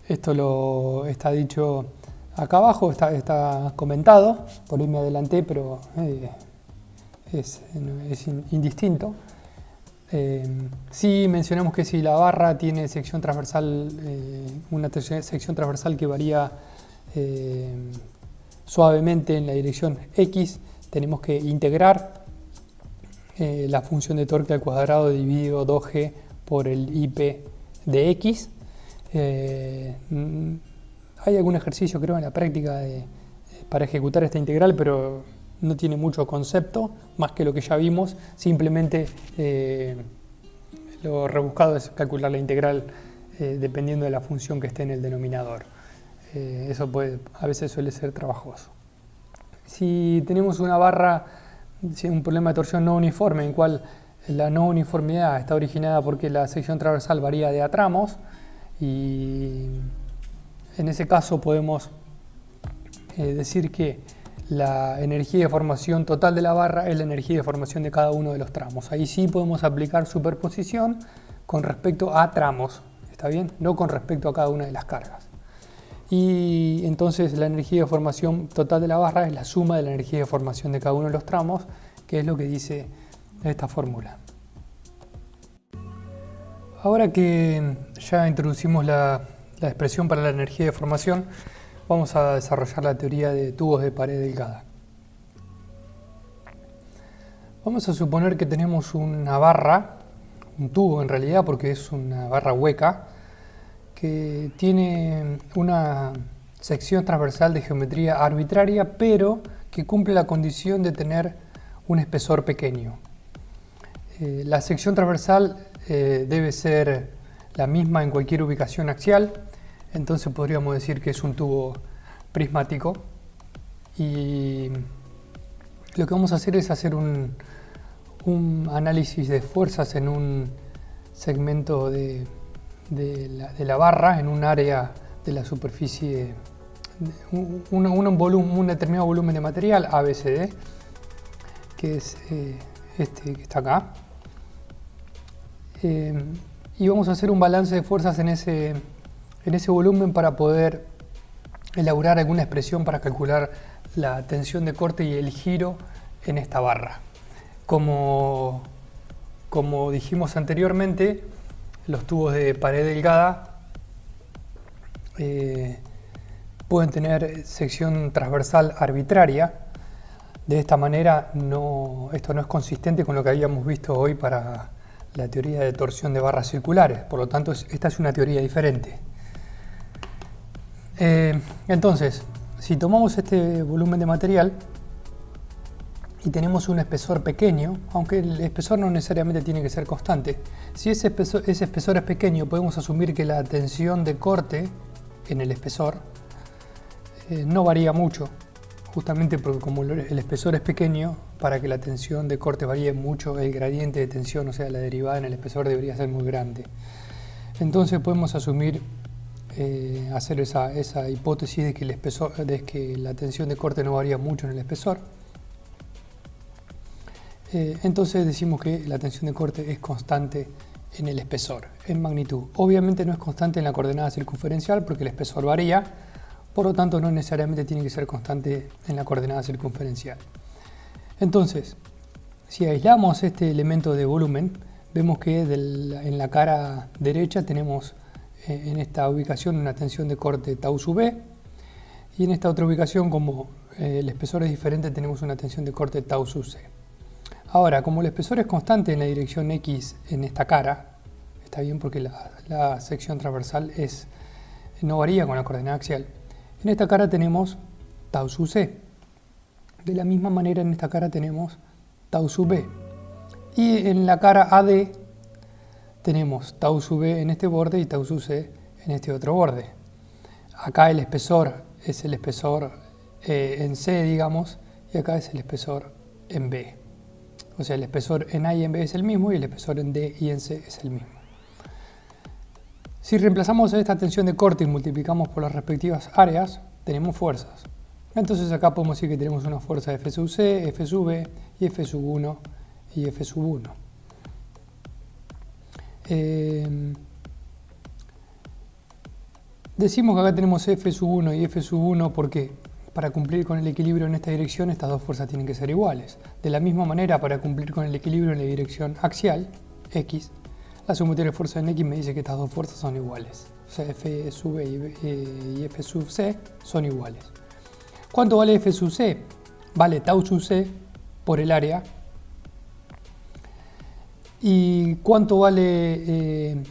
Esto lo está dicho acá abajo, está comentado, por ahí me adelanté, pero es indistinto. Sí mencionamos que si la barra tiene sección transversal, una sección transversal que varía suavemente en la dirección X, tenemos que integrar la función de torque al cuadrado dividido 2G por el IP de X. Hay algún ejercicio, creo, en la práctica para ejecutar esta integral, pero no tiene mucho concepto, más que lo que ya vimos. Simplemente lo rebuscado es calcular la integral dependiendo de la función que esté en el denominador. Eso a veces suele ser trabajoso. Si tenemos una barra, un problema de torsión no uniforme, en cual la no uniformidad está originada porque la sección transversal varía de a tramos, y en ese caso podemos decir que la energía de formación total de la barra es la energía de formación de cada uno de los tramos. Ahí sí podemos aplicar superposición con respecto a tramos, ¿está bien? No con respecto a cada una de las cargas. Y entonces la energía de formación total de la barra es la suma de la energía de formación de cada uno de los tramos, que es lo que dice esta fórmula. Ahora que ya introducimos la expresión para la energía de formación, vamos a desarrollar la teoría de tubos de pared delgada. Vamos a suponer que tenemos una barra, un tubo en realidad, porque es una barra hueca, que tiene una sección transversal de geometría arbitraria, pero que cumple la condición de tener un espesor pequeño. La sección transversal debe ser la misma en cualquier ubicación axial, entonces podríamos decir que es un tubo prismático, y lo que vamos a hacer es hacer un análisis de fuerzas en un segmento de la barra en un área de la superficie, un determinado volumen de material ABCD, que es este que está acá. Y vamos a hacer un balance de fuerzas en ese volumen para poder elaborar alguna expresión para calcular la tensión de corte y el giro en esta barra. Como dijimos anteriormente, los tubos de pared delgada pueden tener sección transversal arbitraria. De esta manera esto no es consistente con lo que habíamos visto hoy para la teoría de torsión de barras circulares. Por lo tanto, esta es una teoría diferente. Entonces, si tomamos este volumen de material y tenemos un espesor pequeño, aunque el espesor no necesariamente tiene que ser constante, si ese espesor es pequeño, podemos asumir que la tensión de corte en el espesor no varía mucho, justamente porque como el espesor es pequeño, para que la tensión de corte varíe mucho, el gradiente de tensión, o sea, la derivada en el espesor debería ser muy grande. Entonces podemos asumir, hacer esa hipótesis de que la tensión de corte no varía mucho en el espesor. Entonces decimos que la tensión de corte es constante en el espesor, en magnitud. Obviamente no es constante en la coordenada circunferencial porque el espesor varía, por lo tanto no necesariamente tiene que ser constante en la coordenada circunferencial. Entonces, si aislamos este elemento de volumen, vemos que en la cara derecha tenemos en esta ubicación una tensión de corte tau sub b, y en esta otra ubicación, como el espesor es diferente, tenemos una tensión de corte tau sub c. Ahora, como el espesor es constante en la dirección X en esta cara, está bien porque la sección transversal no varía con la coordenada axial, en esta cara tenemos tau sub c. De la misma manera en esta cara tenemos tau sub b. Y en la cara AD tenemos tau sub b en este borde y tau sub c en este otro borde. Acá el espesor es el espesor en C, digamos, y acá es el espesor en B. O sea, el espesor en A y en B es el mismo y el espesor en D y en C es el mismo. Si reemplazamos esta tensión de corte y multiplicamos por las respectivas áreas, tenemos fuerzas. Entonces acá podemos decir que tenemos una fuerza F sub C, F sub B y F sub 1 y F sub 1. Decimos que acá tenemos F sub 1 y F sub 1 porque para cumplir con el equilibrio en esta dirección, estas dos fuerzas tienen que ser iguales. De la misma manera, para cumplir con el equilibrio en la dirección axial, X, la sumatoria de fuerzas en X me dice que estas dos fuerzas son iguales. O sea, F sub B y F sub C son iguales. ¿Cuánto vale F sub C? Vale tau sub C por el área. ¿Y cuánto vale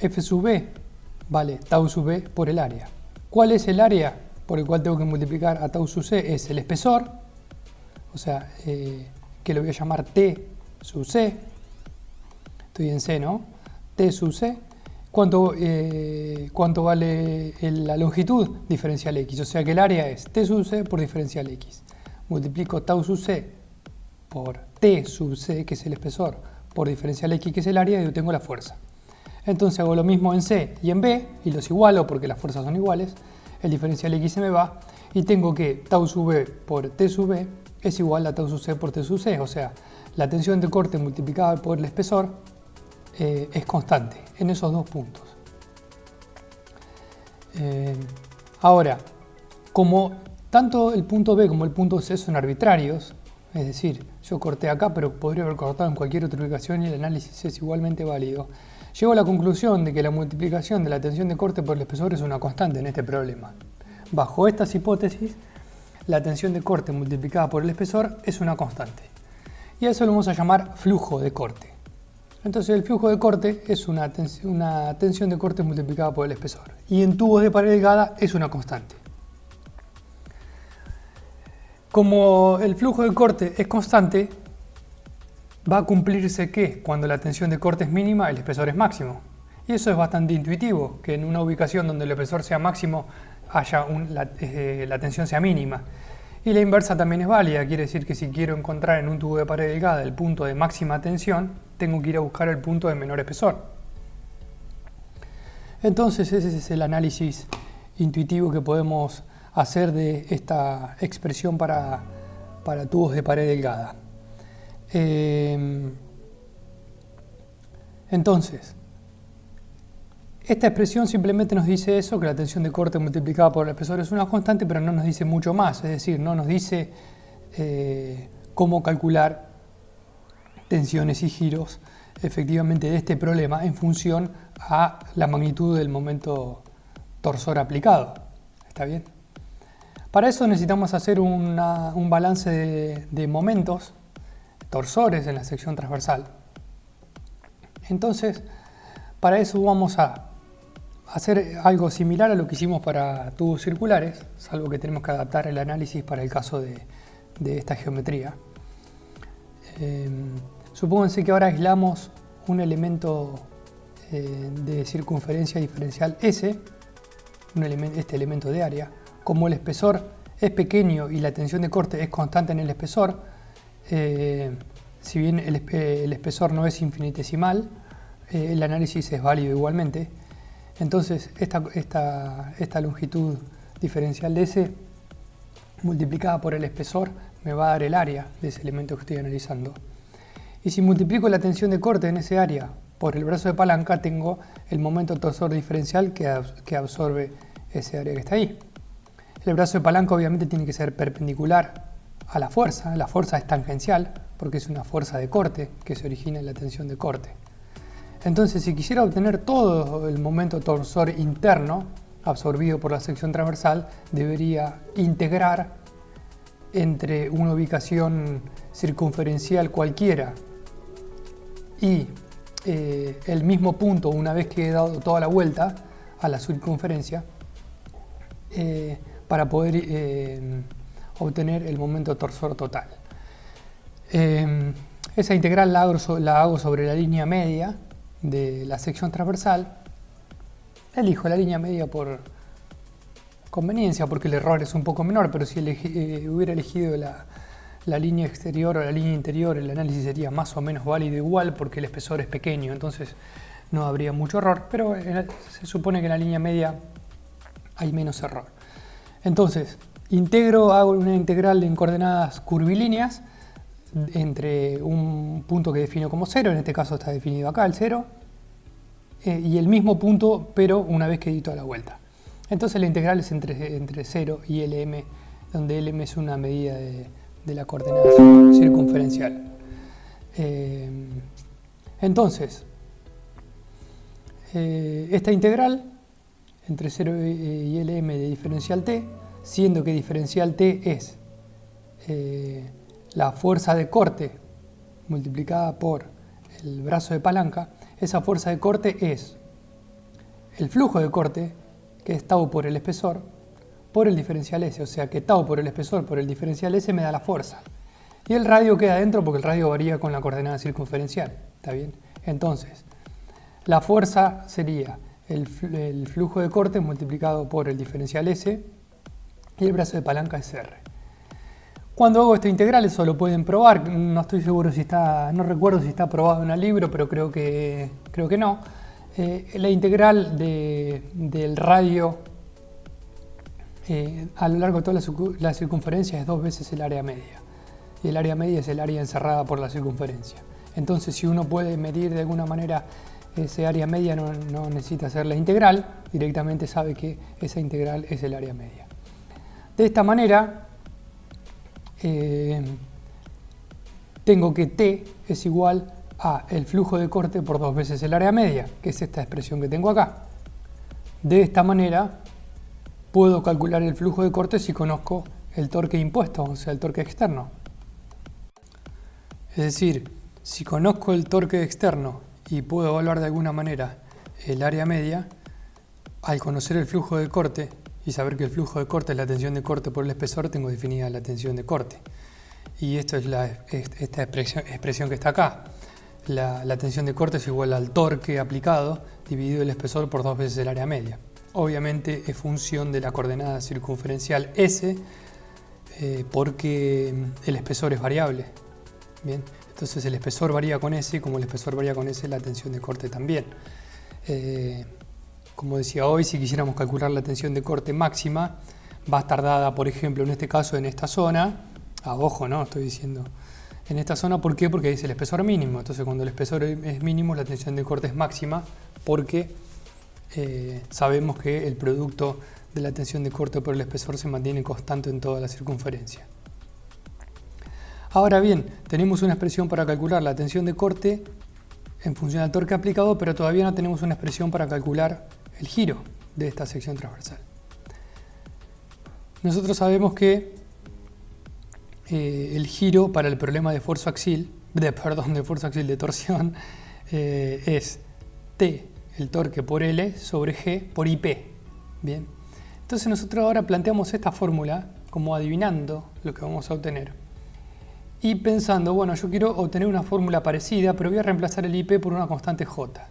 F sub B? Vale tau sub B por el área. ¿Cuál es el área por el cual tengo que multiplicar a tau sub C? Es el espesor, o sea, que lo voy a llamar T sub C. Estoy en C, ¿no? T sub C. ¿Cuánto vale la longitud? Diferencial X. O sea que el área es T sub C por diferencial X. Multiplico tau sub C por T sub C, que es el espesor, por diferencial X, que es el área, y obtengo la fuerza. Entonces hago lo mismo en C y en B, y los igualo porque las fuerzas son iguales. El diferencial X se me va, y tengo que tau sub B por T sub B es igual a tau sub C por T sub C. O sea, la tensión de corte multiplicada por el espesor es constante en esos dos puntos. Ahora, como tanto el punto B como el punto C son arbitrarios, es decir, yo corté acá pero podría haber cortado en cualquier otra ubicación y el análisis es igualmente válido, llego a la conclusión de que la multiplicación de la tensión de corte por el espesor es una constante en este problema. Bajo estas hipótesis, la tensión de corte multiplicada por el espesor es una constante. Y a eso lo vamos a llamar flujo de corte. Entonces el flujo de corte es una tensión de corte multiplicada por el espesor. Y en tubos de pared delgada es una constante. Como el flujo de corte es constante, va a cumplirse que cuando la tensión de corte es mínima, el espesor es máximo. Y eso es bastante intuitivo, que en una ubicación donde el espesor sea máximo, la tensión sea mínima. Y la inversa también es válida, quiere decir que si quiero encontrar en un tubo de pared delgada el punto de máxima tensión, tengo que ir a buscar el punto de menor espesor. Entonces ese es el análisis intuitivo que podemos hacer de esta expresión para tubos de pared delgada. Entonces, esta expresión simplemente nos dice eso, que la tensión de corte multiplicada por el espesor es una constante, pero no nos dice mucho más, es decir, no nos dice cómo calcular tensiones y giros efectivamente de este problema en función a la magnitud del momento torsor aplicado. ¿Está bien? Para eso necesitamos hacer un balance de momentos torsores en la sección transversal. Entonces, para eso vamos a hacer algo similar a lo que hicimos para tubos circulares, salvo que tenemos que adaptar el análisis para el caso de esta geometría. Supónganse que ahora aislamos un elemento de circunferencia diferencial S, este elemento de área. Como el espesor es pequeño y la tensión de corte es constante en el espesor, si bien el espesor no es infinitesimal, el análisis es válido igualmente. Entonces esta longitud diferencial de S multiplicada por el espesor me va a dar el área de ese elemento que estoy analizando. Y si multiplico la tensión de corte en ese área por el brazo de palanca, tengo el momento torsor diferencial que absorbe ese área que está ahí. El brazo de palanca obviamente tiene que ser perpendicular a la fuerza es tangencial porque es una fuerza de corte que se origina en la tensión de corte. Entonces, si quisiera obtener todo el momento torsor interno absorbido por la sección transversal, debería integrar entre una ubicación circunferencial cualquiera y el mismo punto una vez que he dado toda la vuelta a la circunferencia para poder obtener el momento torsor total. Esa integral la hago sobre la línea media de la sección transversal. Elijo la línea media por conveniencia porque el error es un poco menor, pero si hubiera elegido la línea exterior o la línea interior, el análisis sería más o menos válido igual porque el espesor es pequeño, entonces no habría mucho error, pero se supone que en la línea media hay menos error. Entonces, hago una integral en coordenadas curvilíneas entre un punto que defino como 0, en este caso está definido acá el 0, y el mismo punto, pero una vez que di toda la vuelta. Entonces la integral es entre 0 y LM, donde LM es una medida de la coordenada circunferencial. Entonces, esta integral entre 0 y LM de diferencial t, siendo que diferencial t es la fuerza de corte multiplicada por el brazo de palanca, esa fuerza de corte es el flujo de corte, que es tau por el espesor, por el diferencial S, o sea que tau por el espesor por el diferencial S me da la fuerza. Y el radio queda dentro porque el radio varía con la coordenada circunferencial, ¿está bien? Entonces, la fuerza sería el flujo de corte multiplicado por el diferencial S y el brazo de palanca es R. Cuando hago esta integral, eso lo pueden probar, no estoy seguro no recuerdo si está probado en el libro, pero creo que no. La integral del radio a lo largo de toda la circunferencia es 2 veces el área media. Y el área media es el área encerrada por la circunferencia. Entonces, si uno puede medir de alguna manera ese área media, no necesita hacer la integral, directamente sabe que esa integral es el área media. De esta manera, tengo que T es igual a el flujo de corte por 2 veces el área media, que es esta expresión que tengo acá. De esta manera puedo calcular el flujo de corte si conozco el torque impuesto, o sea, el torque externo. Es decir, si conozco el torque externo y puedo evaluar de alguna manera el área media, al conocer el flujo de corte y saber que el flujo de corte es la tensión de corte por el espesor, tengo definida la tensión de corte. Y esto es esta expresión que está acá. La tensión de corte es igual al torque aplicado dividido el espesor por 2 veces el área media. Obviamente es función de la coordenada circunferencial S porque el espesor es variable. Bien, Entonces el espesor varía con S, y como el espesor varía con S, la tensión de corte también. Como decía hoy, si quisiéramos calcular la tensión de corte máxima, va a estar dada, por ejemplo, en este caso, en esta zona. Ojo, ¿no? Estoy diciendo en esta zona, ¿por qué? Porque es el espesor mínimo. Entonces, cuando el espesor es mínimo, la tensión de corte es máxima, porque sabemos que el producto de la tensión de corte por el espesor se mantiene constante en toda la circunferencia. Ahora bien, tenemos una expresión para calcular la tensión de corte en función del torque aplicado, pero todavía no tenemos una expresión para calcular el giro de esta sección transversal. Nosotros sabemos que el giro para el problema de fuerza axial, de torsión, es T, el torque por L, sobre G por IP. Bien. Entonces nosotros ahora planteamos esta fórmula como adivinando lo que vamos a obtener. Y pensando, bueno, yo quiero obtener una fórmula parecida, pero voy a reemplazar el IP por una constante J.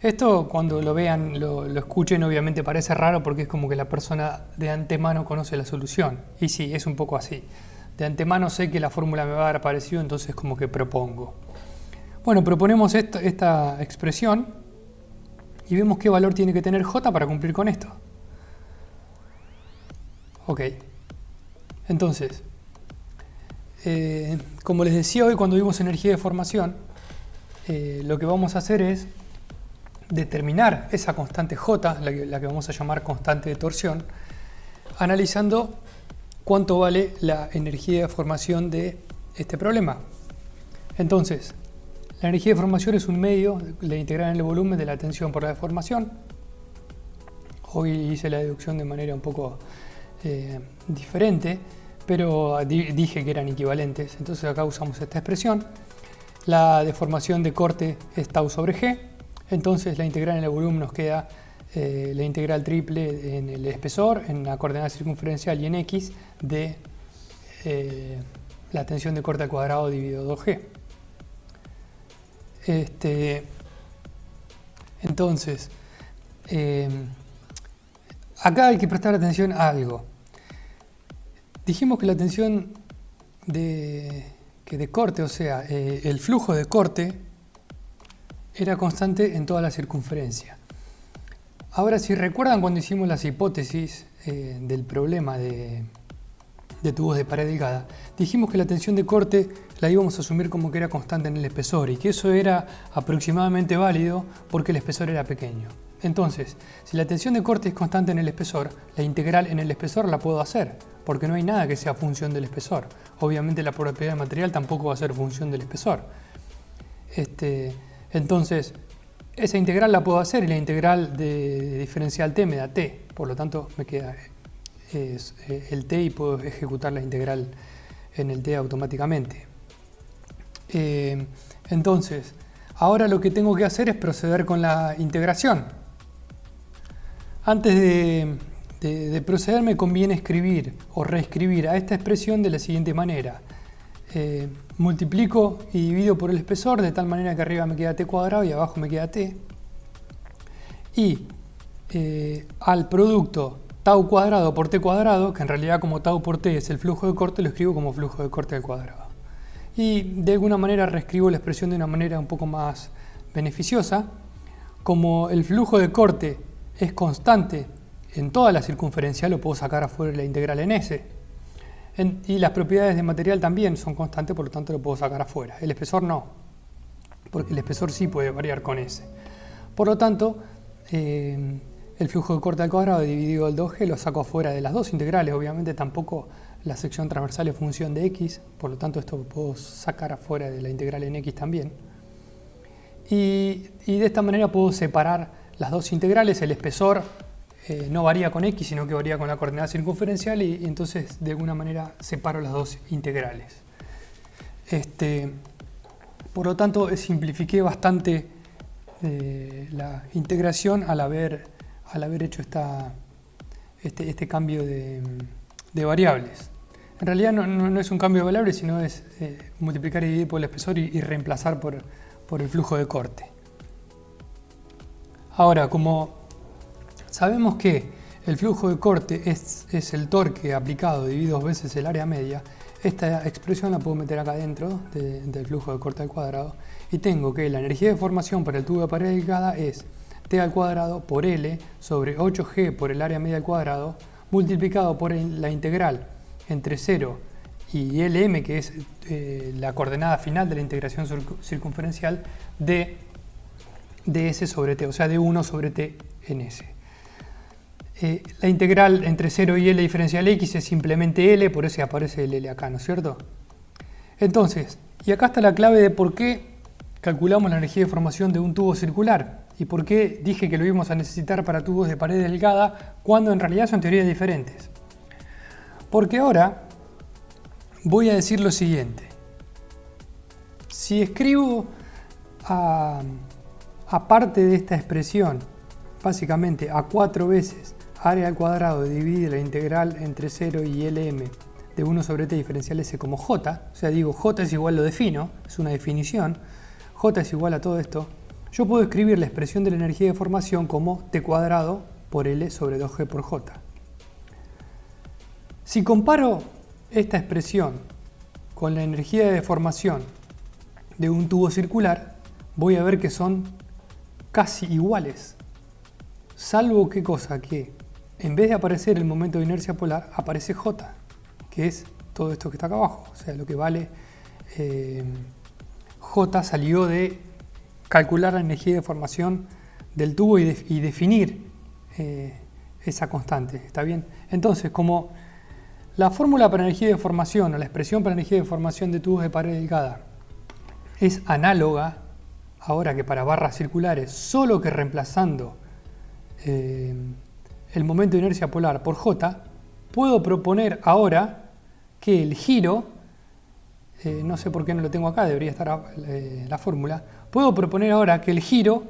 Esto, cuando lo vean, lo escuchen, obviamente parece raro porque es como que la persona de antemano conoce la solución. Y sí, es un poco así. De antemano sé que la fórmula me va a dar parecido, entonces como que propongo. Bueno, proponemos esta expresión y vemos qué valor tiene que tener J para cumplir con esto. Ok. Entonces, como les decía hoy cuando vimos energía de formación, lo que vamos a hacer es determinar esa constante J, la que vamos a llamar constante de torsión, analizando cuánto vale la energía de formación de este problema. Entonces, la energía de formación es un medio, la integral en el volumen de la tensión por la deformación. Hoy hice la deducción de manera un poco diferente, pero dije que eran equivalentes, entonces acá usamos esta expresión. La deformación de corte es tau sobre G. Entonces la integral en el volumen nos queda la integral triple en el espesor, en la coordenada circunferencial y en X de la tensión de corte al cuadrado dividido 2G. Entonces, acá hay que prestar atención a algo. Dijimos que la tensión de corte, o sea, el flujo de corte, era constante en toda la circunferencia. Ahora, si recuerdan cuando hicimos las hipótesis del problema de tubos de pared delgada, dijimos que la tensión de corte la íbamos a asumir como que era constante en el espesor y que eso era aproximadamente válido porque el espesor era pequeño. Entonces, si la tensión de corte es constante en el espesor, la integral en el espesor la puedo hacer, porque no hay nada que sea función del espesor. Obviamente la propiedad del material tampoco va a ser función del espesor. Entonces, esa integral la puedo hacer y la integral de diferencial t me da t. Por lo tanto, me queda el t y puedo ejecutar la integral en el t automáticamente. Entonces, ahora lo que tengo que hacer es proceder con la integración. Antes de proceder me conviene escribir o reescribir a esta expresión de la siguiente manera. Multiplico y divido por el espesor de tal manera que arriba me queda t cuadrado y abajo me queda t. Y al producto tau cuadrado por t cuadrado, que en realidad como tau por t es el flujo de corte, lo escribo como flujo de corte al cuadrado. Y de alguna manera reescribo la expresión de una manera un poco más beneficiosa. Como el flujo de corte es constante en toda la circunferencia, lo puedo sacar afuera de la integral en S. Y las propiedades de material también son constantes, por lo tanto lo puedo sacar afuera. El espesor no, porque el espesor sí puede variar con S. Por lo tanto, el flujo de corte al cuadrado dividido al 2G lo saco afuera de las dos integrales. Obviamente tampoco la sección transversal es función de X, por lo tanto esto lo puedo sacar afuera de la integral en X también. Y de esta manera puedo separar las dos integrales. El espesor no varía con X, sino que varía con la coordenada circunferencial y entonces de alguna manera separo las dos integrales. Por lo tanto, simplifiqué bastante la integración al haber hecho este cambio de variables. En realidad no es un cambio de variables, sino es multiplicar y dividir por el espesor y reemplazar por el flujo de corte. Ahora, como sabemos que el flujo de corte es el torque aplicado dividido 2 veces el área media, esta expresión la puedo meter acá dentro del flujo de corte al cuadrado y tengo que la energía de formación para el tubo de pared delgada es T al cuadrado por L sobre 8G por el área media al cuadrado multiplicado por la integral entre 0 y LM, que es la coordenada final de la integración circunferencial de S sobre T, o sea, de 1 sobre T en S. La integral entre 0 y L diferencial X es simplemente L, por eso aparece el L acá, ¿no es cierto? Entonces, y acá está la clave de por qué calculamos la energía de formación de un tubo circular y por qué dije que lo íbamos a necesitar para tubos de pared delgada cuando en realidad son teorías diferentes. Porque ahora voy a decir lo siguiente. Si escribo aparte de esta expresión, básicamente a 4 veces área al cuadrado divide la integral entre 0 y LM de 1 sobre T diferencial S como J, o sea, digo J es igual, lo defino, es una definición, J es igual a todo esto, yo puedo escribir la expresión de la energía de formación como T cuadrado por L sobre 2G por J. Si comparo esta expresión con la energía de formación de un tubo circular, voy a ver que son casi iguales. Salvo qué cosa, que en vez de aparecer el momento de inercia polar, aparece J, que es todo esto que está acá abajo. O sea, lo que vale J salió de calcular la energía de formación del tubo y definir esa constante. ¿Está bien? Entonces, como la fórmula para energía de formación o la expresión para energía de formación de tubos de pared delgada es análoga ahora que para barras circulares, solo que reemplazando el momento de inercia polar por J, puedo proponer ahora que el giro, no sé por qué no lo tengo acá, debería estar la fórmula, puedo proponer ahora que el giro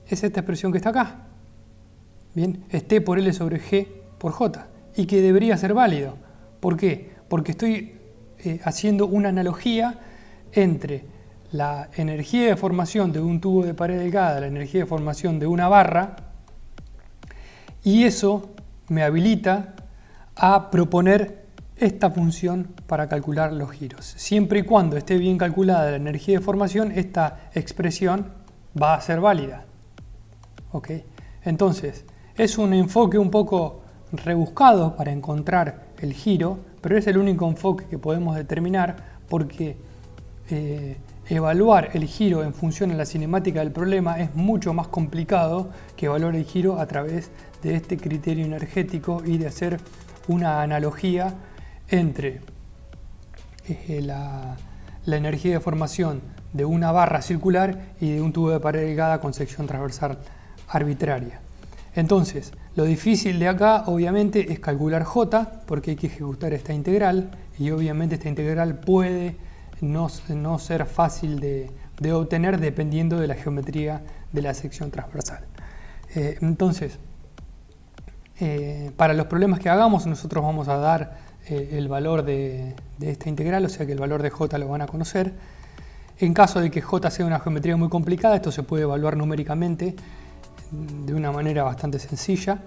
es esta expresión que está acá, bien, es T por L sobre G por J, y que debería ser válido. ¿Por qué? Porque estoy haciendo una analogía entre la energía de formación de un tubo de pared delgada, la energía de formación de una barra, y eso me habilita a proponer esta función para calcular los giros. Siempre y cuando esté bien calculada la energía de formación, esta expresión va a ser válida. ¿Ok? Entonces, es un enfoque un poco rebuscado para encontrar el giro, pero es el único enfoque que podemos determinar porque evaluar el giro en función a la cinemática del problema es mucho más complicado que evaluar el giro a través de este criterio energético y de hacer una analogía entre la energía de formación de una barra circular y de un tubo de pared delgada con sección transversal arbitraria. Entonces, lo difícil de acá obviamente es calcular J, porque hay que ejecutar esta integral y obviamente esta integral puede no ser fácil de obtener dependiendo de la geometría de la sección transversal. Entonces, para los problemas que hagamos nosotros vamos a dar el valor de esta integral, o sea que el valor de J lo van a conocer. En caso de que J sea una geometría muy complicada, esto se puede evaluar numéricamente de una manera bastante sencilla,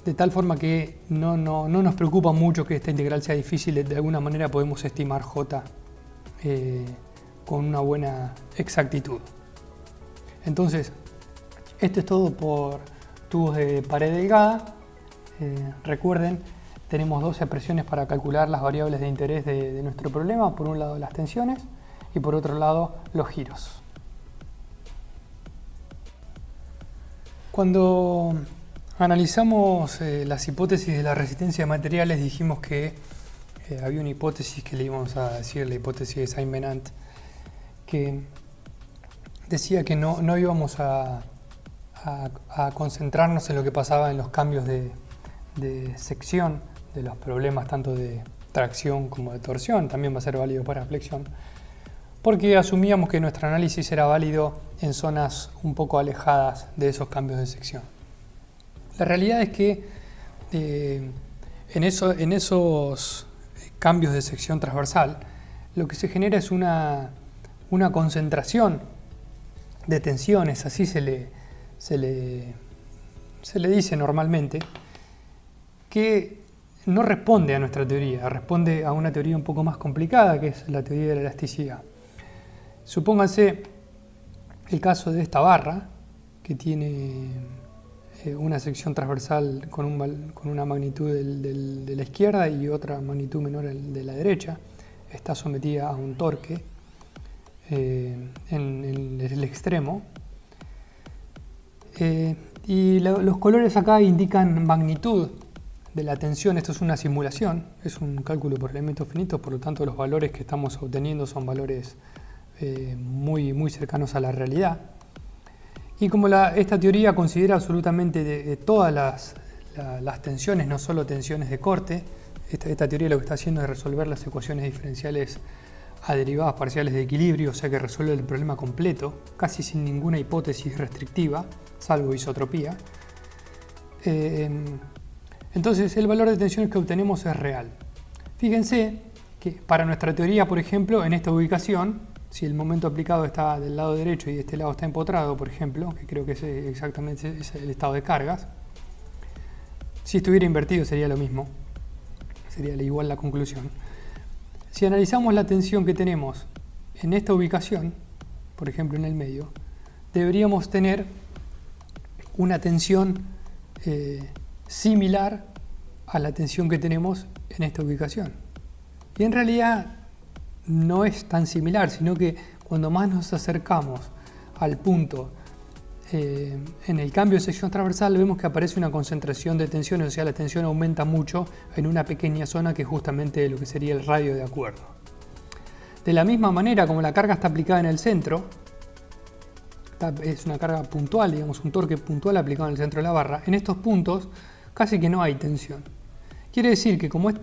de tal forma que no nos preocupa mucho que esta integral sea difícil, de alguna manera podemos estimar J con una buena exactitud. Entonces, esto es todo por tubos de pared delgada. Recuerden, tenemos dos expresiones para calcular las variables de interés de nuestro problema, por un lado las tensiones y por otro lado los giros. Cuando analizamos las hipótesis de la resistencia de materiales, dijimos que había una hipótesis que le íbamos a decir, la hipótesis de Saint-Venant, que decía que no íbamos a concentrarnos en lo que pasaba en los cambios de sección de los problemas tanto de tracción como de torsión, también va a ser válido para flexión, porque asumíamos que nuestro análisis era válido en zonas un poco alejadas de esos cambios de sección. La realidad es que en esos cambios de sección transversal lo que se genera es una concentración de tensiones, así se le dice normalmente, que no responde a nuestra teoría, responde a una teoría un poco más complicada, que es la teoría de la elasticidad. Supónganse el caso de esta barra, que tiene una sección transversal con una magnitud de la izquierda y otra magnitud menor de la derecha. Está sometida a un torque en el extremo. Y los colores acá indican magnitud de la tensión. Esto es una simulación, es un cálculo por elementos finitos, por lo tanto los valores que estamos obteniendo son valores muy cercanos a la realidad. Y como esta teoría considera absolutamente de todas las tensiones, no solo tensiones de corte, esta teoría lo que está haciendo es resolver las ecuaciones diferenciales a derivadas parciales de equilibrio, o sea que resuelve el problema completo, casi sin ninguna hipótesis restrictiva, salvo isotropía. Entonces el valor de tensiones que obtenemos es real. Fíjense que para nuestra teoría, por ejemplo, en esta ubicación, si el momento aplicado está del lado derecho y este lado está empotrado, por ejemplo, que creo que es exactamente el estado de cargas, si estuviera invertido sería lo mismo, sería igual la conclusión. Si analizamos la tensión que tenemos en esta ubicación, por ejemplo en el medio, deberíamos tener una tensión similar a la tensión que tenemos en esta ubicación. Y en realidad no es tan similar, sino que cuando más nos acercamos al punto en el cambio de sección transversal, vemos que aparece una concentración de tensiones, o sea, la tensión aumenta mucho en una pequeña zona que es justamente lo que sería el radio de acuerdo. De la misma manera, como la carga está aplicada en el centro, es una carga puntual, digamos, un torque puntual aplicado en el centro de la barra, en estos puntos casi que no hay tensión. Quiere decir que como es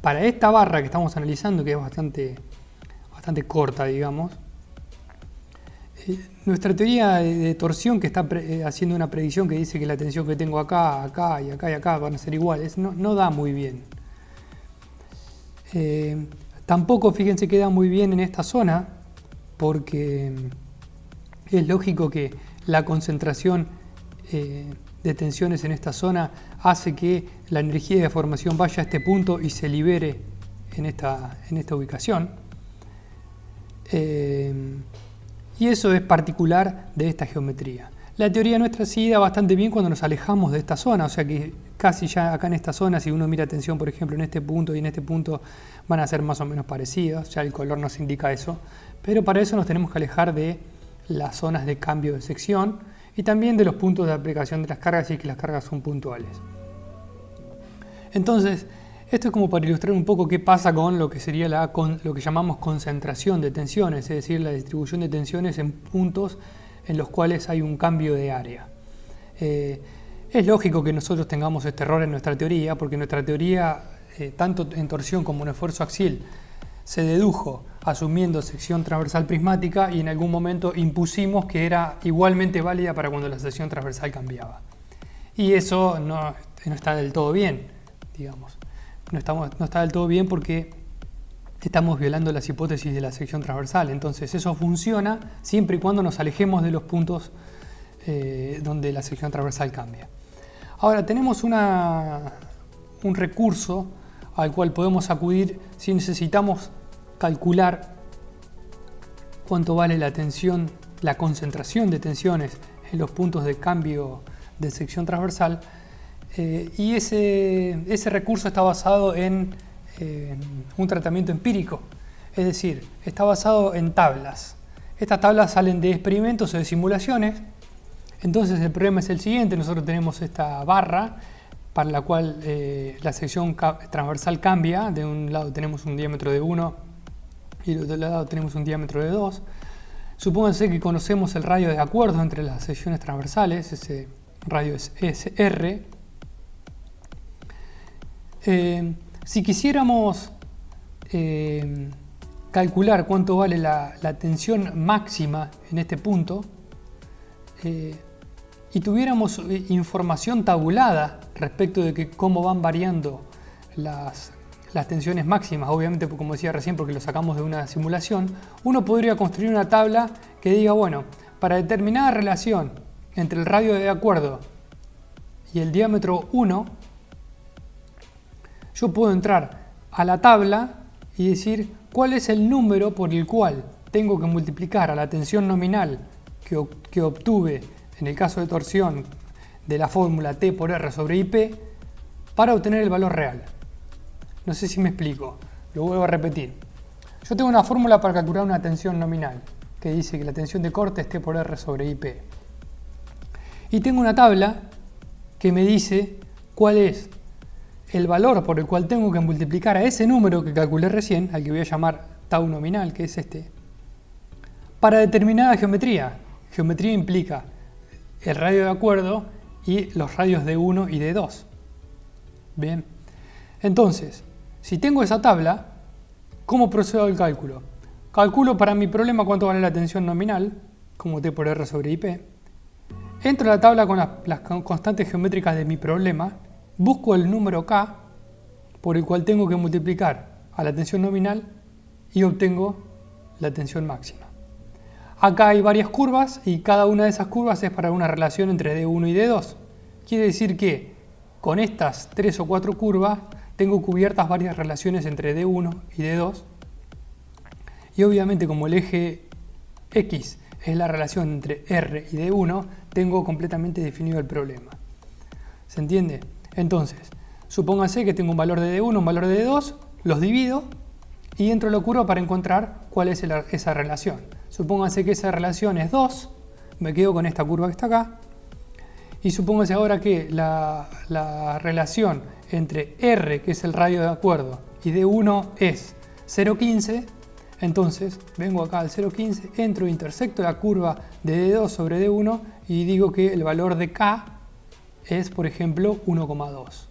para esta barra que estamos analizando, que es bastante corta, digamos, nuestra teoría de torsión, que está haciendo una predicción que dice que la tensión que tengo acá, acá y acá y acá van a ser iguales, no da muy bien. Tampoco, fíjense, que da muy bien en esta zona, porque es lógico que la concentración de tensiones en esta zona hace que la energía de deformación vaya a este punto y se libere en esta ubicación. Y eso es particular de esta geometría. La teoría nuestra sí da bastante bien cuando nos alejamos de esta zona, o sea que casi ya acá en esta zona, si uno mira tensión, por ejemplo, en este punto y en este punto, van a ser más o menos parecidas, ya el color nos indica eso, pero para eso nos tenemos que alejar de las zonas de cambio de sección y también de los puntos de aplicación de las cargas, si es que las cargas son puntuales. Entonces, esto es como para ilustrar un poco qué pasa con lo que sería lo que llamamos concentración de tensiones, es decir, la distribución de tensiones en puntos en los cuales hay un cambio de área. Es lógico que nosotros tengamos este error en nuestra teoría, porque nuestra teoría, tanto en torsión como en esfuerzo axial, se dedujo asumiendo sección transversal prismática y en algún momento impusimos que era igualmente válida para cuando la sección transversal cambiaba. Y eso no está del todo bien, digamos. No está del todo bien porque estamos violando las hipótesis de la sección transversal. Entonces eso funciona siempre y cuando nos alejemos de los puntos donde la sección transversal cambia. Ahora tenemos un recurso al cual podemos acudir si necesitamos calcular cuánto vale la tensión, la concentración de tensiones en los puntos de cambio de sección transversal. Y ese recurso está basado en un tratamiento empírico, es decir, está basado en tablas. Estas tablas salen de experimentos o de simulaciones. Entonces el problema es el siguiente: nosotros tenemos esta barra para la cual la sección transversal cambia. De un lado tenemos un diámetro de 1 y del otro lado tenemos un diámetro de 2. Supónganse que conocemos el radio de acuerdo entre las secciones transversales, ese radio es R. Si quisiéramos calcular cuánto vale la tensión máxima en este punto y tuviéramos información tabulada respecto de cómo van variando las tensiones máximas, obviamente, como decía recién, porque lo sacamos de una simulación, uno podría construir una tabla que diga, bueno, para determinada relación entre el radio de acuerdo y el diámetro 1, yo puedo entrar a la tabla y decir cuál es el número por el cual tengo que multiplicar a la tensión nominal que obtuve en el caso de torsión de la fórmula T por R sobre IP para obtener el valor real. No sé si me explico, lo vuelvo a repetir. Yo tengo una fórmula para calcular una tensión nominal que dice que la tensión de corte es T por R sobre IP. Y tengo una tabla que me dice cuál es el valor por el cual tengo que multiplicar a ese número que calculé recién, al que voy a llamar tau nominal, que es este, para determinada geometría. Geometría implica el radio de acuerdo y los radios de 1 y de 2. Bien, entonces, si tengo esa tabla, ¿cómo procedo al cálculo? Calculo para mi problema cuánto vale la tensión nominal, como T por R sobre IP. Entro a la tabla con las constantes geométricas de mi problema, busco el número K por el cual tengo que multiplicar a la tensión nominal y obtengo la tensión máxima. Acá hay varias curvas y cada una de esas curvas es para una relación entre D1 y D2. Quiere decir que con estas 3 o 4 curvas tengo cubiertas varias relaciones entre D1 y D2. Y obviamente como el eje X es la relación entre R y D1, tengo completamente definido el problema. ¿Se entiende? Entonces, supóngase que tengo un valor de D1, un valor de D2, los divido y entro a la curva para encontrar cuál es esa relación. Supóngase que esa relación es 2, me quedo con esta curva que está acá. Y supóngase ahora que la relación entre R, que es el radio de acuerdo, y D1 es 0,15, entonces vengo acá al 0,15, entro e intersecto la curva de D2 sobre D1 y digo que el valor de K es, por ejemplo, 1,2.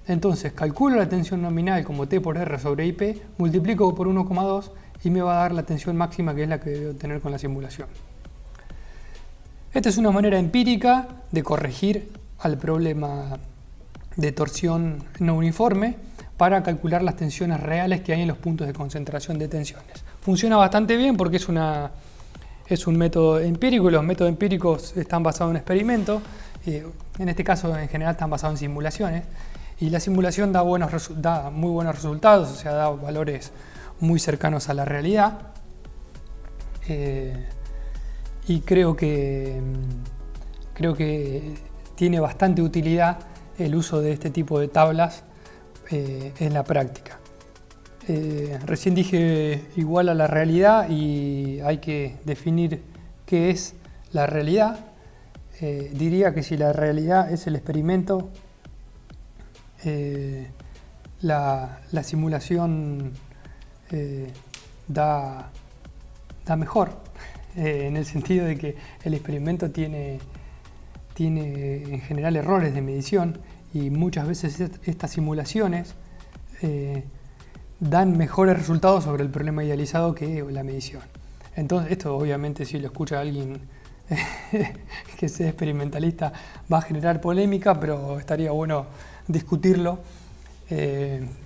Entonces calculo la tensión nominal como T por R sobre IP, multiplico por 1,2 y me va a dar la tensión máxima, que es la que debo tener con la simulación. Esta es una manera empírica de corregir al problema de torsión no uniforme para calcular las tensiones reales que hay en los puntos de concentración de tensiones. Funciona bastante bien porque es un método empírico, y los métodos empíricos están basados en experimentos, en este caso en general están basados en simulaciones, y la simulación da muy buenos resultados, o sea, da valores muy cercanos a la realidad. Y creo que tiene bastante utilidad el uso de este tipo de tablas en la práctica. Recién dije igual a la realidad y hay que definir qué es la realidad. Diría que si la realidad es el experimento, la simulación da mejor, en el sentido de que el experimento tiene en general errores de medición y muchas veces estas simulaciones dan mejores resultados sobre el problema idealizado que la medición. Entonces, esto obviamente si lo escucha alguien que sea experimentalista va a generar polémica, pero estaría bueno discutirlo.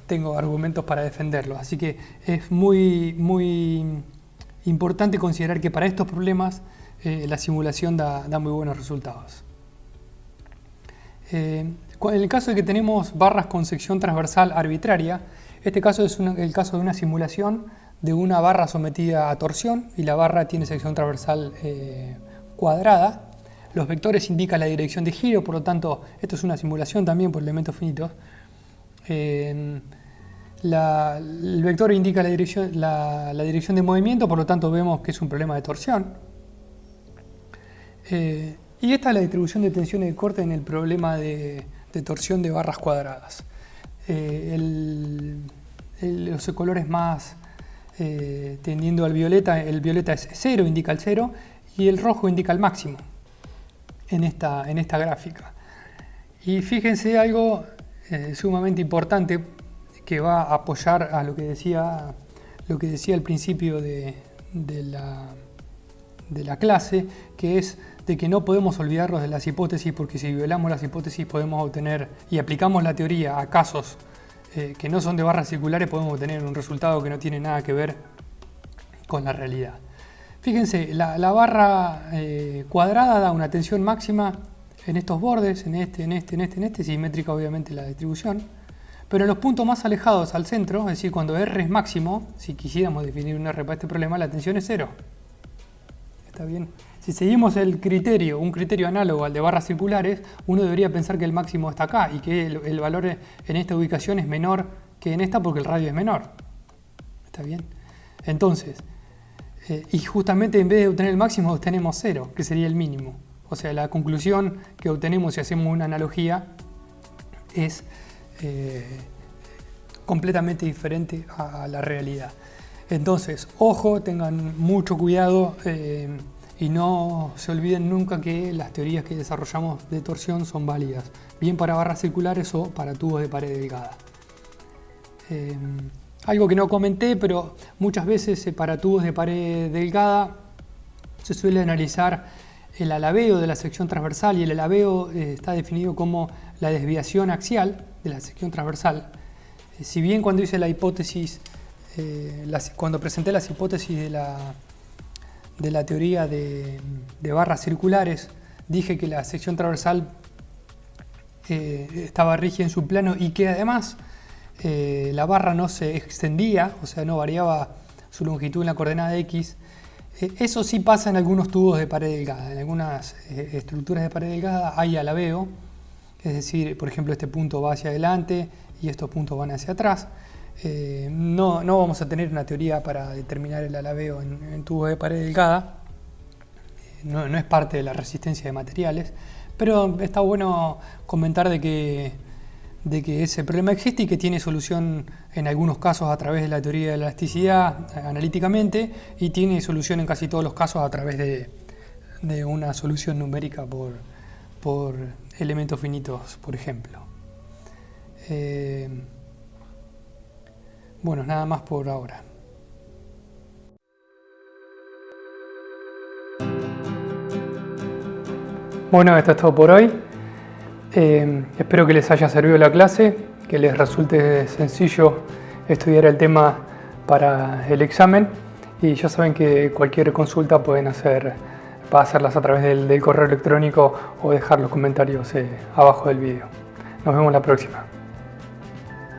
Tengo argumentos para defenderlo, así que es muy importante considerar que para estos problemas la simulación da muy buenos resultados. En el caso de que tenemos barras con sección transversal arbitraria, este caso es el caso de una simulación de una barra sometida a torsión y la barra tiene sección transversal cuadrada. Los vectores indican la dirección de giro, por lo tanto esto es una simulación también por elementos finitos. El vector indica la dirección de movimiento, por lo tanto vemos que es un problema de torsión. Y esta es la distribución de tensiones de corte en el problema de torsión de barras cuadradas. Los colores más tendiendo al violeta, el violeta es 0, indica el 0, y el rojo indica el máximo en esta gráfica. Y fíjense algo sumamente importante que va a apoyar a lo que decía al principio de la clase, que es de que no podemos olvidarnos de las hipótesis, porque si violamos las hipótesis podemos obtener, y aplicamos la teoría a casos que no son de barras circulares, podemos obtener un resultado que no tiene nada que ver con la realidad. Fíjense, la barra cuadrada da una tensión máxima en estos bordes, en este, simétrica obviamente la distribución, Pero en los puntos más alejados al centro, es decir, cuando R es máximo, si quisiéramos definir un R para este problema, la tensión es 0. ¿Está bien? Si seguimos un criterio análogo al de barras circulares, uno debería pensar que el máximo está acá y que el valor en esta ubicación es menor que en esta porque el radio es menor. ¿Está bien? Entonces, y justamente en vez de obtener el máximo obtenemos 0, que sería el mínimo. O sea, la conclusión que obtenemos si hacemos una analogía es completamente diferente a la realidad. Entonces, ojo, tengan mucho cuidado y no se olviden nunca que las teorías que desarrollamos de torsión son válidas, bien para barras circulares o para tubos de pared delgada. Algo que no comenté, pero muchas veces para tubos de pared delgada se suele analizar el alabeo de la sección transversal, y el alabeo está definido como la desviación axial de la sección transversal. Si bien cuando hice la hipótesis, cuando presenté las hipótesis de la teoría de barras circulares, dije que la sección transversal estaba rígida en su plano y que además la barra no se extendía, o sea, no variaba su longitud en la coordenada X. Eso sí pasa en algunos tubos de pared delgada. En algunas estructuras de pared delgada hay alabeo, es decir, por ejemplo, este punto va hacia adelante y estos puntos van hacia atrás. No vamos a tener una teoría para determinar el alabeo en tubos de pared delgada. No es parte de la resistencia de materiales, pero está bueno comentar de que ese problema existe y que tiene solución en algunos casos a través de la teoría de la elasticidad analíticamente, y tiene solución en casi todos los casos a través de una solución numérica por elementos finitos, por ejemplo. Bueno, nada más por ahora. Bueno, esto es todo por hoy. Espero que les haya servido la clase, que les resulte sencillo estudiar el tema para el examen, y ya saben que cualquier consulta pueden hacerlas a través del correo electrónico o dejar los comentarios abajo del vídeo. Nos vemos la próxima.